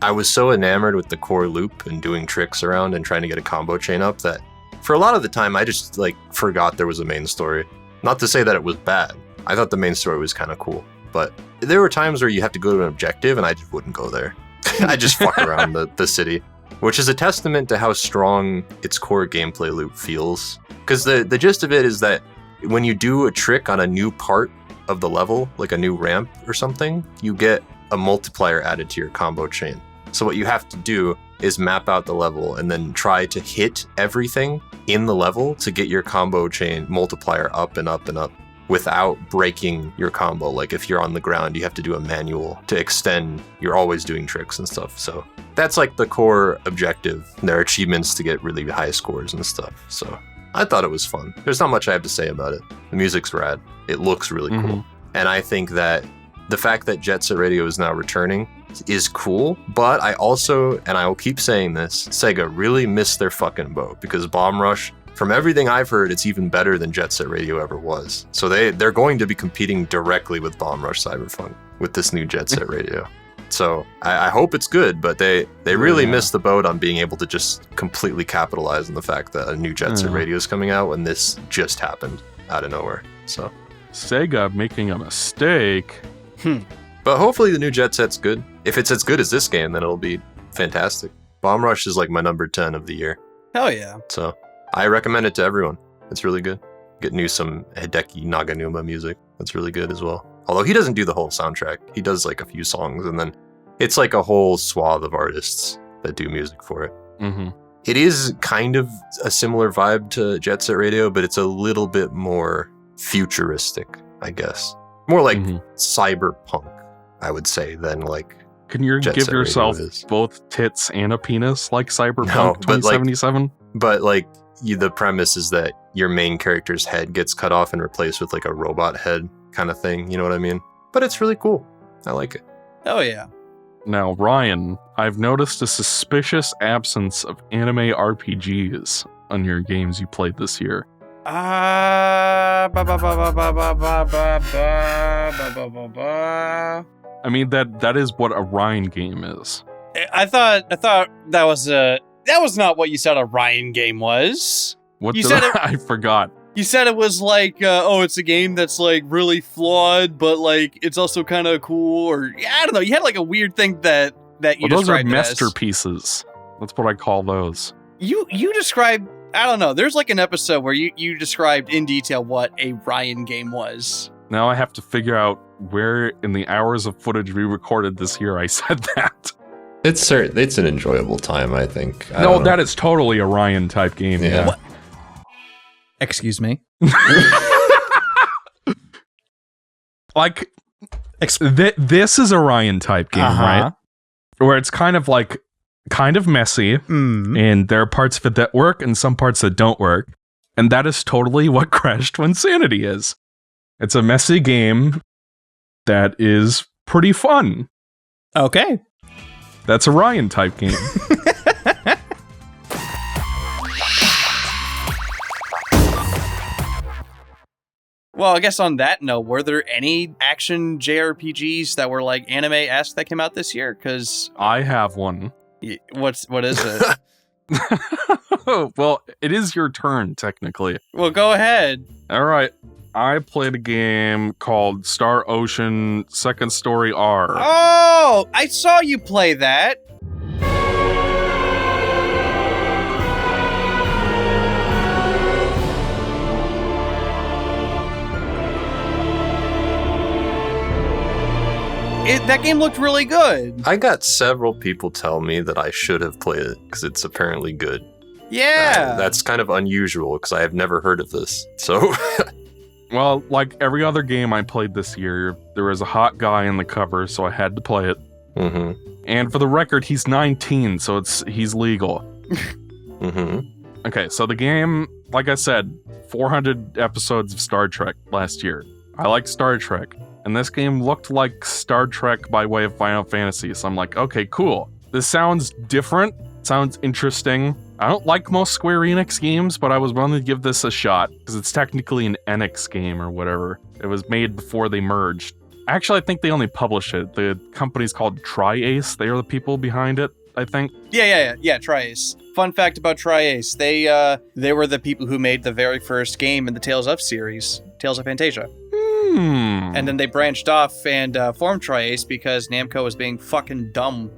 I was so enamored with the core loop and doing tricks around and trying to get a combo chain up that for a lot of the time I just like forgot there was a main story. Not to say that it was bad. I thought the main story was kind of cool, but there were times where you have to go to an objective and I just wouldn't go there. I just fuck around the city, which is a testament to how strong its core gameplay loop feels. Because the gist of it is that when you do a trick on a new part of the level, like a new ramp or something, you get a multiplier added to your combo chain. So what you have to do is map out the level and then try to hit everything in the level to get your combo chain multiplier up and up and up without breaking your combo. Like if you're on the ground, you have to do a manual to extend. You're always doing tricks and stuff. So that's like the core objective. There are achievements to get really high scores and stuff. So I thought it was fun. There's not much I have to say about it. The music's rad. It looks really cool. And I think that the fact that Jet Set Radio is now returning is cool, but I also, and I will keep saying this, Sega really missed their fucking boat, because Bomb Rush, from everything I've heard, it's even better than Jet Set Radio ever was. So they're going to be competing directly with Bomb Rush Cyberfunk with this new Jet Set Radio. So I hope it's good, but they really missed the boat on being able to just completely capitalize on the fact that a new Jet Set Radio is coming out when this just happened out of nowhere. So Sega making a mistake. But hopefully the new Jet Set's good. If it's as good as this game, then it'll be fantastic. Bomb Rush is like my number 10 of the year. Hell yeah. So I recommend it to everyone. It's really good. Get some Hideki Naganuma music. That's really good as well. Although he doesn't do the whole soundtrack. He does like a few songs, and then it's like a whole swath of artists that do music for it. Mm-hmm. It is kind of a similar vibe to Jet Set Radio, but it's a little bit more futuristic, I guess. More like cyberpunk, I would say, than like Can you Jet give Set Radio yourself is. both tits and a penis like Cyberpunk No, but, like, 2077? But like the premise is that your main character's head gets cut off and replaced with like a robot head kind of thing. You know what I mean? But it's really cool. I like it. Oh yeah. Now, Ryan, I've noticed a suspicious absence of anime RPGs on your games you played this year. I mean, that is what a Ryan game is. I thought that was not what you said a Ryan game was. What You did said I forgot. You said it was like, it's a game that's like really flawed, but like it's also kind of cool, or I don't know. You had like a weird thing that you Those are described it as. masterpieces. That's what I call those. You described, I don't know. There's like an episode where you described in detail what a Ryan game was. Now I have to figure out where in the hours of footage we recorded this year I said that. It's an enjoyable time, I think. No, that is totally a Ryan type game. Yeah. What? Excuse me. Like, this is a Ryan type game, right? Where it's kind of messy, and there are parts of it that work and some parts that don't work. And that is totally what Crash Twinsanity is. It's a messy game that is pretty fun. Okay. That's a Ryan type game. Well, I guess on that note, were there any action JRPGs that were like anime-esque that came out this year? Because I have one. what is it? Well, it is your turn, technically. Well, go ahead. All right. I played a game called Star Ocean Second Story R. Oh, I saw you play that. That game looked really good. I got several people tell me that I should have played it because it's apparently good. Yeah. That's kind of unusual because I have never heard of this. So, Well, like every other game I played this year, there was a hot guy in the cover, so I had to play it. And for the record, he's 19, so he's legal. Okay, so the game, like I said, 400 episodes of Star Trek last year. I like Star Trek. And this game looked like Star Trek by way of Final Fantasy. So I'm like, okay, cool. This sounds different. Sounds interesting. I don't like most Square Enix games, but I was willing to give this a shot because it's technically an Enix game or whatever. It was made before they merged. Actually, I think they only publish it. The company's called Tri-Ace. They are the people behind it, I think. Yeah, Tri-Ace. Fun fact about Tri-Ace. They were the people who made the very first game in the Tales of series, Tales of Fantasia. And then they branched off and formed Tri-Ace because Namco was being fucking dumb.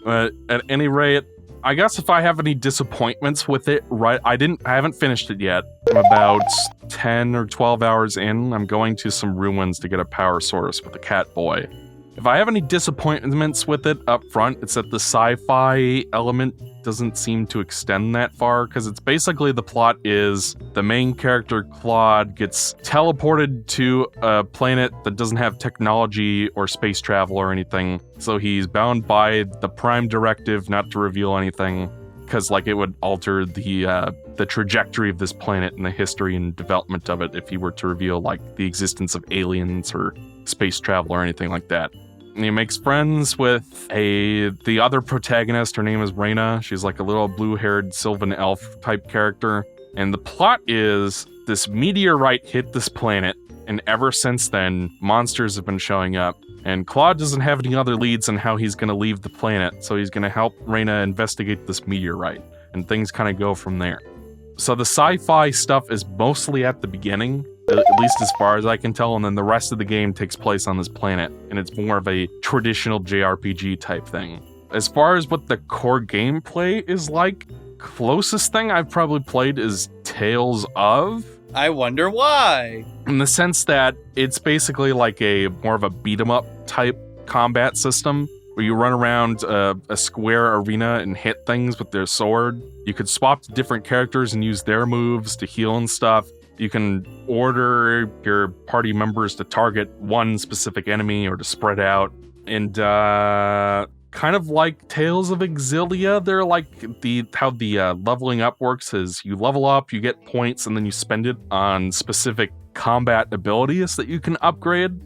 But at any rate, I guess if I have any disappointments with it, right? I haven't finished it yet. I'm about 10 or 12 hours in. I'm going to some ruins to get a power source with a cat boy. If I have any disappointments with it up front, it's that the sci-fi element doesn't seem to extend that far, because it's basically the plot is the main character, Claude, gets teleported to a planet that doesn't have technology or space travel or anything, so he's bound by the Prime Directive not to reveal anything, because like it would alter the trajectory of this planet and the history and development of it if you were to reveal like the existence of aliens or space travel or anything like that. And he makes friends with the other protagonist. Her name is Reyna. She's like a little blue-haired Sylvan elf type character. And the plot is this meteorite hit this planet, and ever since then, monsters have been showing up. And Claude doesn't have any other leads on how he's going to leave the planet, so he's going to help Reyna investigate this meteorite, and things kind of go from there. So the sci-fi stuff is mostly at the beginning, at least as far as I can tell, and then the rest of the game takes place on this planet, and it's more of a traditional JRPG type thing. As far as what the core gameplay is like, closest thing I've probably played is Tales of. I wonder why. In the sense that it's basically like a more of a beat 'em up type combat system where you run around a square arena and hit things with their sword. You could swap to different characters and use their moves to heal and stuff. You can order your party members to target one specific enemy or to spread out. And kind of like Tales of Exilia, they're like how the leveling up works is you level up, you get points, and then you spend it on specific combat abilities that you can upgrade.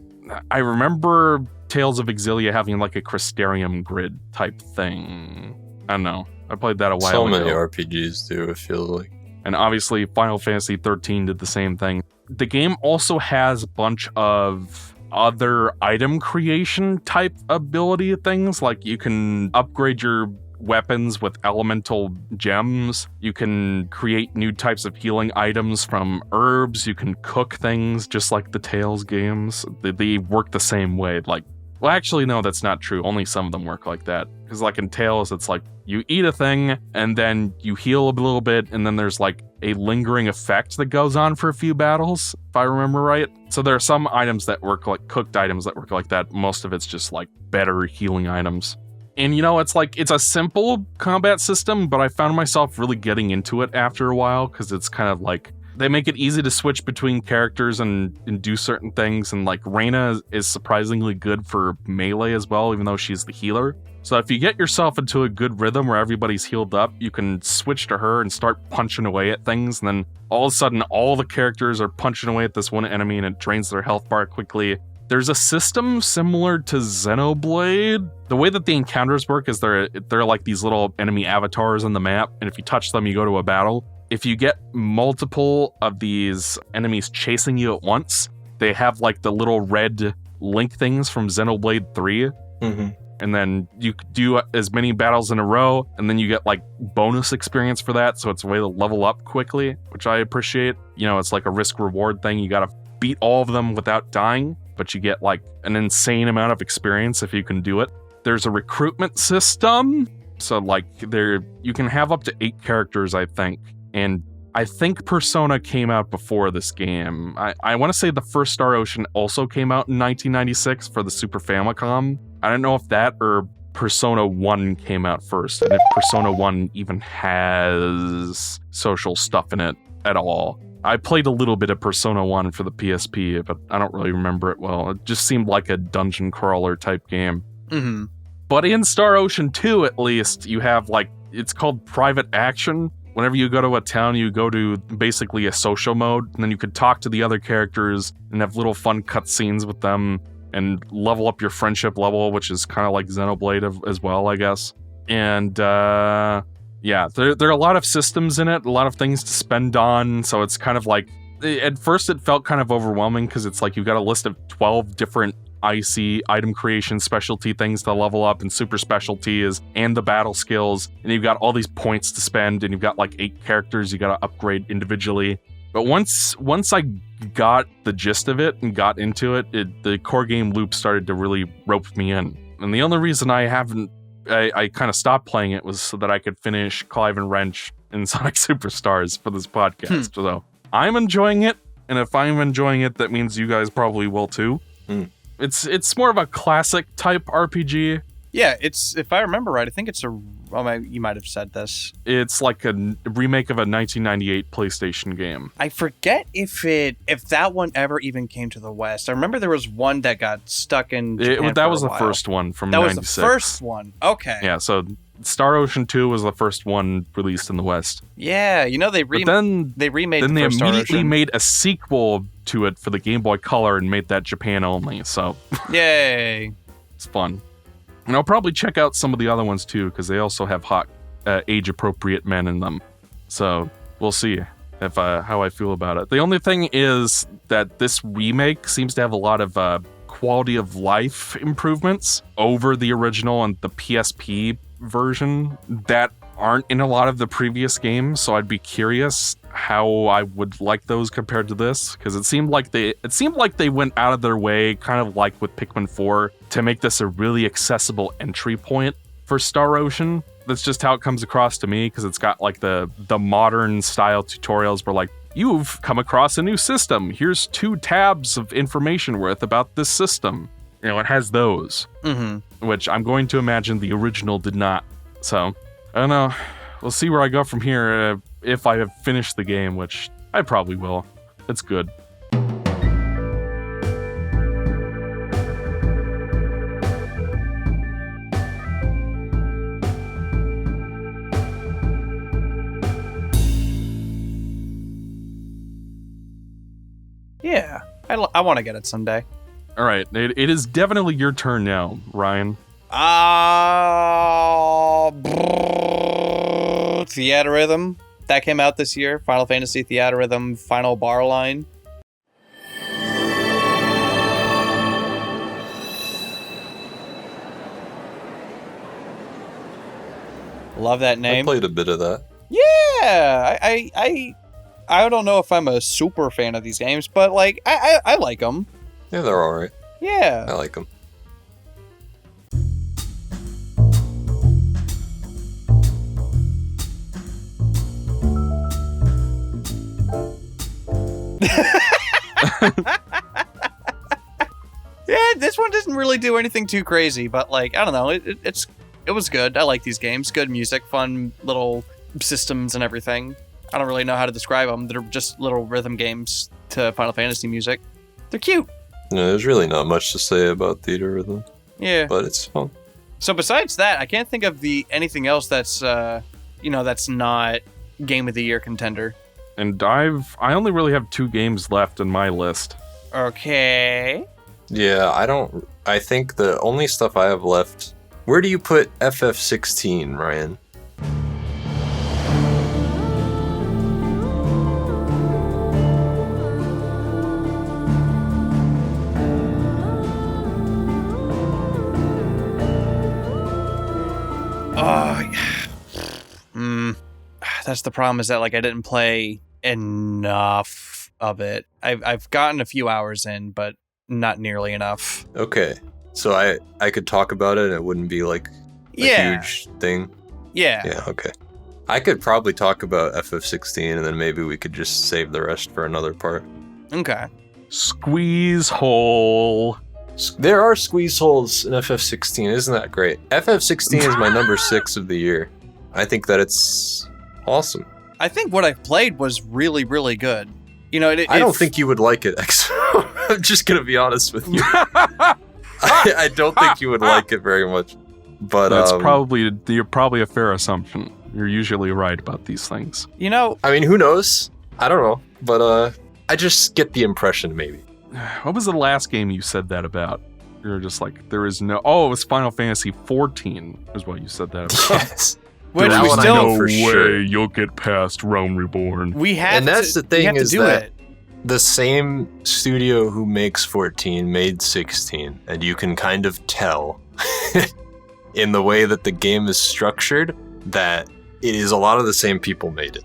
I remember Tales of Exilia having like a Crystarium grid type thing. I don't know. I played that a while ago. So many RPGs do, I feel like. And obviously Final Fantasy 13 did the same thing. The game also has a bunch of other item creation type ability things, like you can upgrade your weapons with elemental gems, you can create new types of healing items from herbs, you can cook things just like the Tales games. They work the same way. Like, well, actually, no, that's not true. Only some of them work like that. Because like in Tales, it's like you eat a thing and then you heal a little bit, and then there's like a lingering effect that goes on for a few battles, if I remember right. So there are some items that work like cooked items that work like that. Most of it's just like better healing items. And you know, it's like, it's a simple combat system, but I found myself really getting into it after a while because it's kind of like, they make it easy to switch between characters and do certain things. And like Reyna is surprisingly good for melee as well, even though she's the healer. So if you get yourself into a good rhythm where everybody's healed up, you can switch to her and start punching away at things. And then all of a sudden, all the characters are punching away at this one enemy and it drains their health bar quickly. There's a system similar to Xenoblade. The way that the encounters work is they're like these little enemy avatars on the map. And if you touch them, you go to a battle. If you get multiple of these enemies chasing you at once, they have like the little red link things from Xenoblade 3. Mm-hmm. And then you do as many battles in a row, and then you get like bonus experience for that. So it's a way to level up quickly, which I appreciate. You know, it's like a risk reward thing. You got to beat all of them without dying, but you get like an insane amount of experience if you can do it. There's a recruitment system. So like you can have up to 8 characters, I think. And I think Persona came out before this game. I want to say the first Star Ocean also came out in 1996 for the Super Famicom. I don't know if that or Persona 1 came out first, and if Persona 1 even has social stuff in it at all. I played a little bit of Persona 1 for the PSP, but I don't really remember it well. It just seemed like a dungeon crawler type game. Mm-hmm. But in Star Ocean 2, at least, you have like, it's called Private Action. Whenever you go to a town, you go to basically a social mode, and then you could talk to the other characters and have little fun cutscenes with them and level up your friendship level, which is kind of like Xenoblade as well, I guess. And yeah, there are a lot of systems in it, a lot of things to spend on, so it's kind of like, at first it felt kind of overwhelming because it's like you've got a list of 12 different IC item creation specialty things to level up and super specialties and the battle skills, and you've got all these points to spend, and you've got like 8 characters you got to upgrade individually. But once I got the gist of it and got into it, the core game loop started to really rope me in. And the only reason I kind of stopped playing it was so that I could finish Clive and Wrench and Sonic Superstars for this podcast. So I'm enjoying it, and if I'm enjoying it, that means you guys probably will too. It's more of a classic type RPG. Yeah, it's, if I remember right, I think it's you might have said this. It's like a remake of a 1998 PlayStation game. I forget if that one ever even came to the West. I remember there was one that got stuck in Japan that for was a the while. first one from That 96. was the first one. Okay. Yeah, so Star Ocean 2 was the first one released in the West. Yeah, you know they But then remade then the they first Star immediately Ocean. made a sequel to it for the Game Boy Color and made that Japan only. So Yay! it's fun. And I'll probably check out some of the other ones too, because they also have hot, age-appropriate men in them. So we'll see if how I feel about it. The only thing is that this remake seems to have a lot of quality of life improvements over the original and the PSP version that aren't in a lot of the previous games. So I'd be curious how I would like those compared to this, because it seemed like they went out of their way, kind of like with Pikmin 4, to make this a really accessible entry point for Star Ocean. That's just how it comes across to me, because it's got like the modern style tutorials where like, you've come across a new system. Here's 2 tabs of information worth about this system. You know, it has those, which I'm going to imagine the original did not. So, I don't know. We'll see where I go from here if I have finished the game, which I probably will. It's good. Yeah, I want to get it someday. All right, it is definitely your turn now, Ryan. Theatrhythm. That came out this year. Final Fantasy Theatrhythm Final Bar Line. Love that I name. played a bit of that. Yeah, I don't know if I'm a super fan of these games, but like I like them. Yeah, they're all right. Yeah. I like them. Yeah, this one doesn't really do anything too crazy, but like I don't know, it was good. I like these games. Good music, fun little systems and everything. I don't really know how to describe them. They're just little rhythm games to Final Fantasy music. They're cute. No, there's really not much to say about Theatrhythm, Yeah. but it's fun. So besides that, I can't think of anything else that's that's not Game of the Year contender. And I only really have 2 games left in my list. Okay. Yeah, I think the only stuff I have left. Where do you put FF16, Ryan? That's the problem, is that like I didn't play enough of it. I've gotten a few hours in, but not nearly enough. Okay, so I could talk about it and it wouldn't be like a huge thing. Yeah. Yeah, okay. I could probably talk about FF16 and then maybe we could just save the rest for another part. Okay. Squeeze hole. There are squeeze holes in FF16, isn't that great? FF16 is my number 6 of the year. I think that it's awesome. I think what I've played was really, really good. You know, I don't think you would like it, XO. I'm just gonna be honest with you. I don't think you would like it very much. But That's probably a fair assumption. You're usually right about these things. You know, I mean, who knows? I don't know. But I just get the impression, maybe. What was the last game you said that about? You're just like, there is no... Oh, it was Final Fantasy 14 is what you said that about. Yes. which That we one I still know for sure. You'll get past Realm Reborn. we have And that's to, the thing we have is to do that it. the same studio who makes 14 made 16, and you can kind of tell in the way that the game is structured that it is a lot of the same people made it.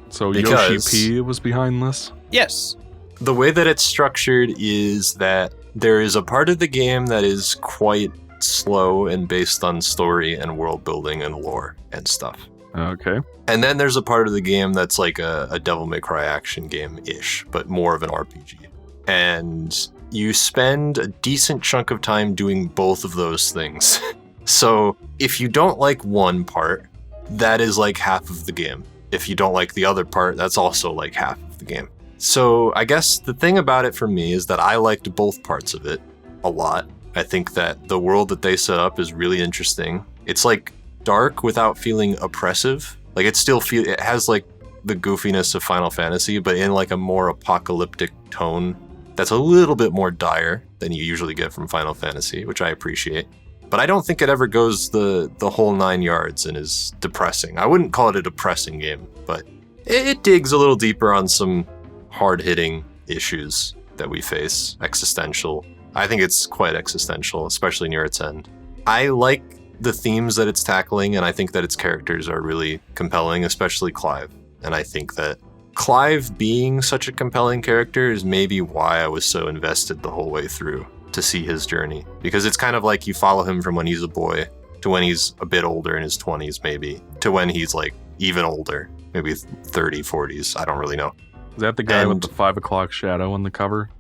So Because- Yoshi P was behind this? Yes. The way that it's structured is that there is a part of the game that is quite slow and based on story and world building and lore and stuff. Okay. And then there's a part of the game that's like a Devil May Cry action game-ish, but more of an RPG. And you spend a decent chunk of time doing both of those things. So if you don't like one part, that is like half of the game. If you don't like the other part, that's also like half of the game. So I guess the thing about it for me is that I liked both parts of it a lot. I think that the world that they set up is really interesting. It's like dark without feeling oppressive. Like it has like the goofiness of Final Fantasy, but in like a more apocalyptic tone that's a little bit more dire than you usually get from Final Fantasy, which I appreciate. But I don't think it ever goes the whole 9 yards and is depressing. I wouldn't call it a depressing game, but it digs a little deeper on some hard-hitting issues that we face, existential. I think it's quite existential, especially near its end. I like the themes that it's tackling, and I think that its characters are really compelling, especially Clive. And I think that Clive being such a compelling character is maybe why I was so invested the whole way through to see his journey. Because it's kind of like you follow him from when he's a boy to when he's a bit older in his 20s maybe, to when he's like even older, maybe 30, 40s, I don't really know. Is that the guy with the 5 o'clock shadow on the cover?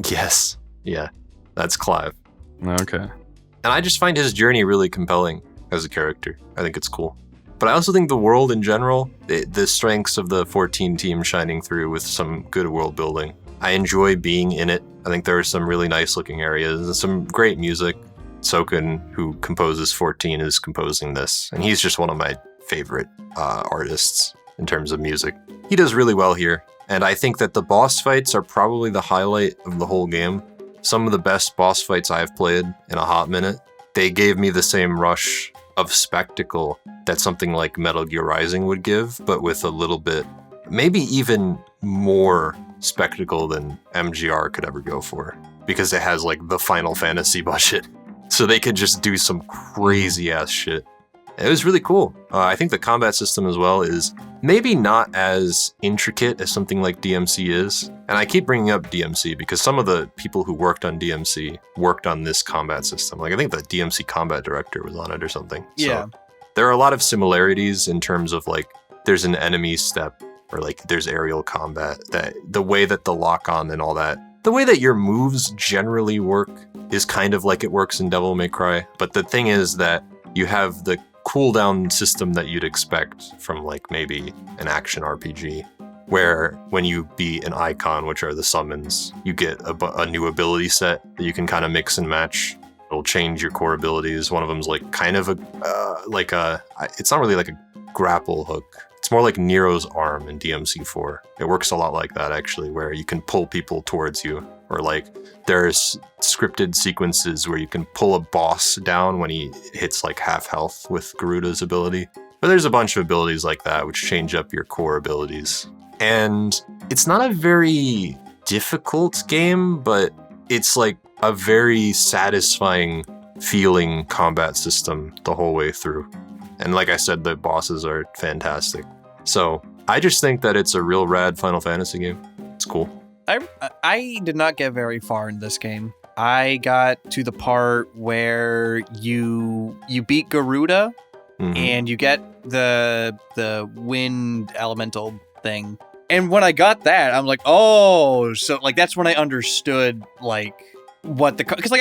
Yes. Yeah. That's Clive. Okay. And I just find his journey really compelling as a character. I think it's cool. But I also think the world in general, the strengths of the 14 team shining through with some good world building. I enjoy being in it. I think there are some really nice looking areas and some great music. Soken, who composes 14, is composing this. And he's just one of my favorite artists in terms of music. He does really well here. And I think that the boss fights are probably the highlight of the whole game. Some of the best boss fights I've played in a hot minute. They gave me the same rush of spectacle that something like Metal Gear Rising would give, but with a little bit, maybe even more spectacle than MGR could ever go for, because it has like the Final Fantasy budget. So they could just do some crazy ass shit. It was really cool. I think the combat system as well is maybe not as intricate as something like DMC is. And I keep bringing up DMC because some of the people who worked on DMC worked on this combat system. Like I think the DMC combat director was on it or something. Yeah. So there are a lot of similarities in terms of like there's an enemy step or like there's aerial combat, that the way that the lock on and all that, the way that your moves generally work is kind of like it works in Devil May Cry. But the thing is that you have the cooldown system that you'd expect from like maybe an action RPG, where when you beat an icon, which are the summons, you get a new ability set that you can kind of mix and match. It'll change your core abilities. One of them's like kind of it's not really like a grapple hook. It's more like Nero's arm in DMC4. It works a lot like that actually, where you can pull people towards you, or like there's scripted sequences where you can pull a boss down when he hits like half health with Garuda's ability. But there's a bunch of abilities like that which change up your core abilities. And it's not a very difficult game, but it's like a very satisfying feeling combat system the whole way through. And like I said, the bosses are fantastic. So I just think that it's a real rad Final Fantasy game. It's cool. I did not get very far in this game. I got to the part where you beat Garuda, and you get the wind elemental thing. And when I got that, I'm like, oh, so like that's when I understood like what because like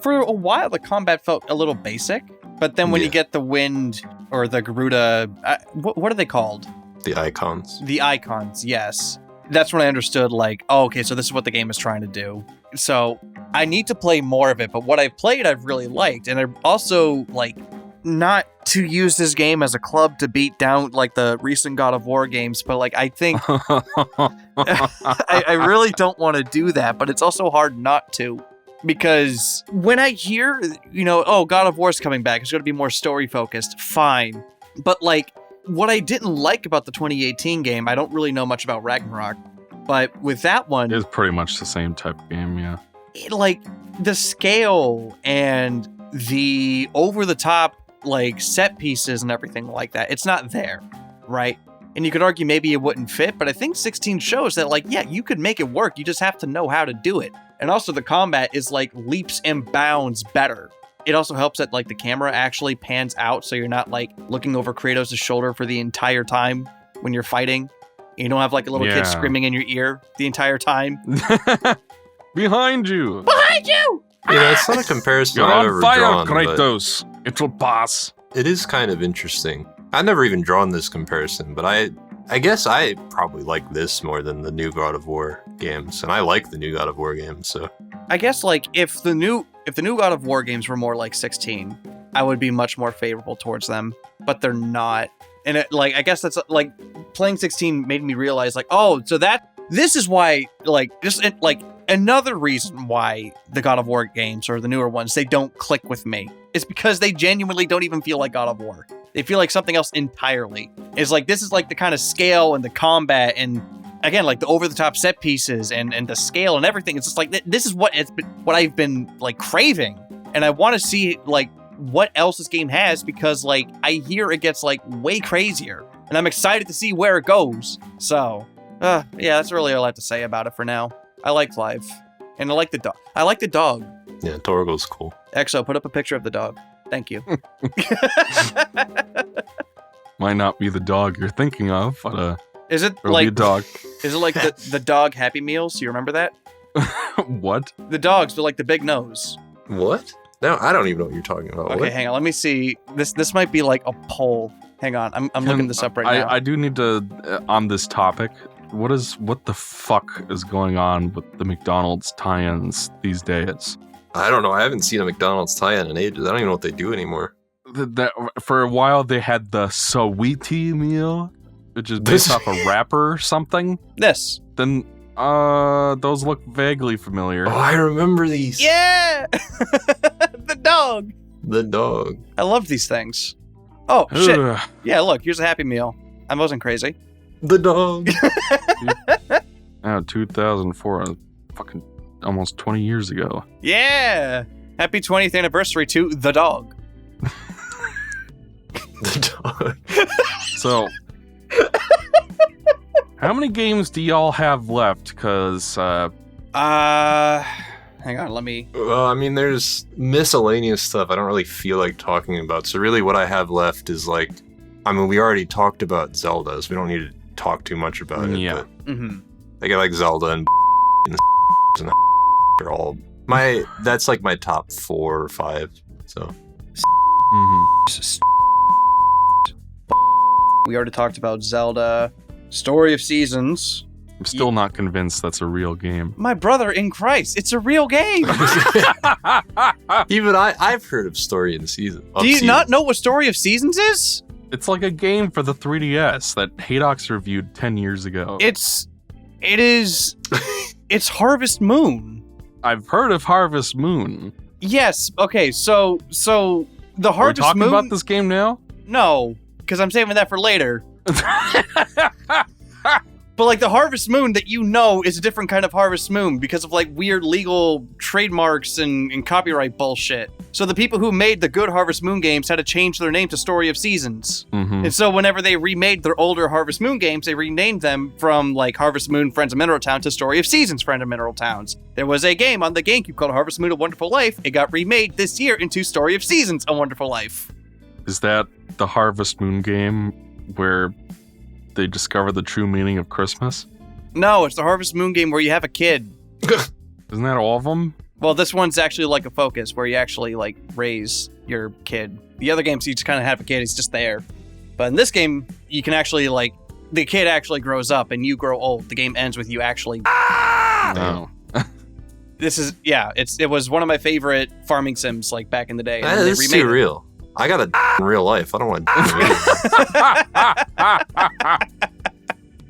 for a while the combat felt a little basic, but then when you get the wind or the Garuda, what are they called? The icons. The icons, yes. That's when I understood, like, oh, okay, so this is what the game is trying to do. So I need to play more of it, but what I've played, I've really liked. And I also, like, not to use this game as a club to beat down, like, the recent God of War games, but, like, I think I really don't want to do that, but it's also hard not to. Because when I hear, oh, God of War's coming back, it's going to be more story-focused, fine. But, like, what I didn't like about the 2018 game, I don't really know much about Ragnarok, but with that one... It's pretty much the same type of game, yeah. Like, the scale and the over-the-top, like, set pieces and everything like that, it's not there, right? And you could argue maybe it wouldn't fit, but I think 16 shows that, like, yeah, you could make it work, you just have to know how to do it. And also the combat is, like, leaps and bounds better. It also helps that, like, the camera actually pans out, so you're not, like, looking over Kratos' shoulder for the entire time when you're fighting. You don't have, like, a little kid screaming in your ear the entire time. Behind you! Behind you! Yeah, it's not a comparison You're I've on ever fire, drawn, Kratos! It will pass. It is kind of interesting. I've never even drawn this comparison, but I guess I probably like this more than the new God of War games, and I like the new God of War games, so... I guess, like, if the new God of War games were more like 16, I would be much more favorable towards them, but they're not. And I guess that's like playing 16 made me realize oh, so this is why just another reason why the God of War games or the newer ones, they don't click with me. It's because they genuinely don't even feel like God of War. They feel like something else entirely. It's this is the kind of scale and the combat and again, the over-the-top set pieces and the scale and everything. It's just this is what I've been craving. And I want to see what else this game has because I hear it gets way crazier. And I'm excited to see where it goes. So, yeah, that's really all I have to say about it for now. I like Clive. And I like the dog. Yeah, Torgo's cool. Exo, put up a picture of the dog. Thank you. Might not be the dog you're thinking of, but is it it'll be a dog. Is it the dog Happy Meals? You remember that? What? The dogs with the big nose. What? No, I don't even know what you're talking about. Okay, What? hang on. Let me see. This might be a poll. Hang on. I'm looking this up right now. I do need to on this topic. What the fuck is going on with the McDonald's tie-ins these days? I don't know. I haven't seen a McDonald's tie-in in ages. I don't even know what they do anymore. For a while, they had the Sweetie meal, which is based off a rapper or something. This. Then, those look vaguely familiar. Oh, I remember these. Yeah! The dog. The dog. I love these things. Oh, shit. Yeah, look, here's a Happy Meal. I wasn't crazy. The dog. 2004, fucking almost 20 years ago. Yeah! Happy 20th anniversary to The Dog. The dog. So, how many games do y'all have left? Because, hang on, let me... Well, I mean, there's miscellaneous stuff I don't really feel like talking about. So really what I have left is we already talked about Zelda, so we don't need to talk too much about it. Yeah. But I get Zelda and and are all that's my top 4 or 5. So We already talked about Zelda. Story of Seasons. I'm still not convinced that's a real game. My brother in Christ, it's a real game. even I've heard of Story in Season. Do you not know what Story of Seasons is? It's like a game for the 3DS that Haydox reviewed 10 years ago. It's Harvest Moon. I've heard of Harvest Moon. Yes. Okay. So the Harvest Moon. Are we talking about this game now? No, because I'm saving that for later. But the Harvest Moon that is a different kind of Harvest Moon because of weird legal trademarks and copyright bullshit. So the people who made the good Harvest Moon games had to change their name to Story of Seasons. Mm-hmm. And so whenever they remade their older Harvest Moon games, they renamed them from Harvest Moon Friends of Mineral Town to Story of Seasons Friends of Mineral Towns. There was a game on the GameCube called Harvest Moon A Wonderful Life. It got remade this year into Story of Seasons A Wonderful Life. Is that the Harvest Moon game where they discover the true meaning of Christmas? No, it's the Harvest Moon game where you have a kid. Isn't that all of them? Well, this one's actually a focus where you actually raise your kid. The other games you just kind of have a kid, he's just there. But in this game, you can actually the kid actually grows up and you grow old. The game ends with you actually. No. This is it was one of my favorite farming sims back in the day. And this is too real. I got a in real life. I don't want to.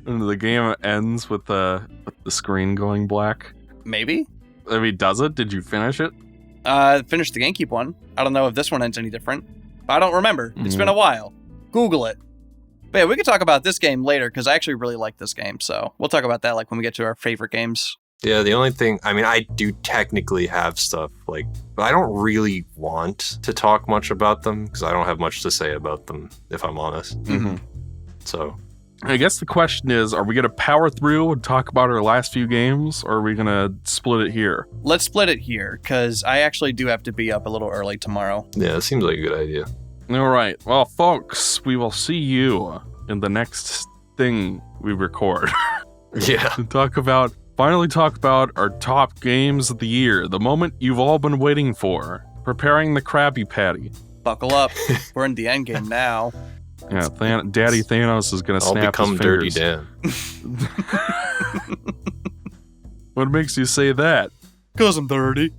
And the game ends with the screen going black. Maybe. I mean, does it? Did you finish it? Finished the GameCube one. I don't know if this one ends any different. I don't remember. It's been a while. Google it. But yeah, we could talk about this game later because I actually really like this game. So we'll talk about that when we get to our favorite games. Yeah, the only thing, I do technically have stuff but I don't really want to talk much about them because I don't have much to say about them, if I'm honest. Mm-hmm. So I guess the question is, are we going to power through and talk about our last few games, or are we going to split it here? Let's split it here, because I actually do have to be up a little early tomorrow. Yeah, it seems like a good idea. All right. Well, folks, we will see you in the next thing we record. Yeah. Finally talk about our top games of the year, the moment you've all been waiting for, preparing the Krabby Patty. Buckle up. We're in the end game now. Yeah, Daddy Thanos is going to snap his become fingers. Dirty Dan. What makes you say that? 'Cause I'm dirty.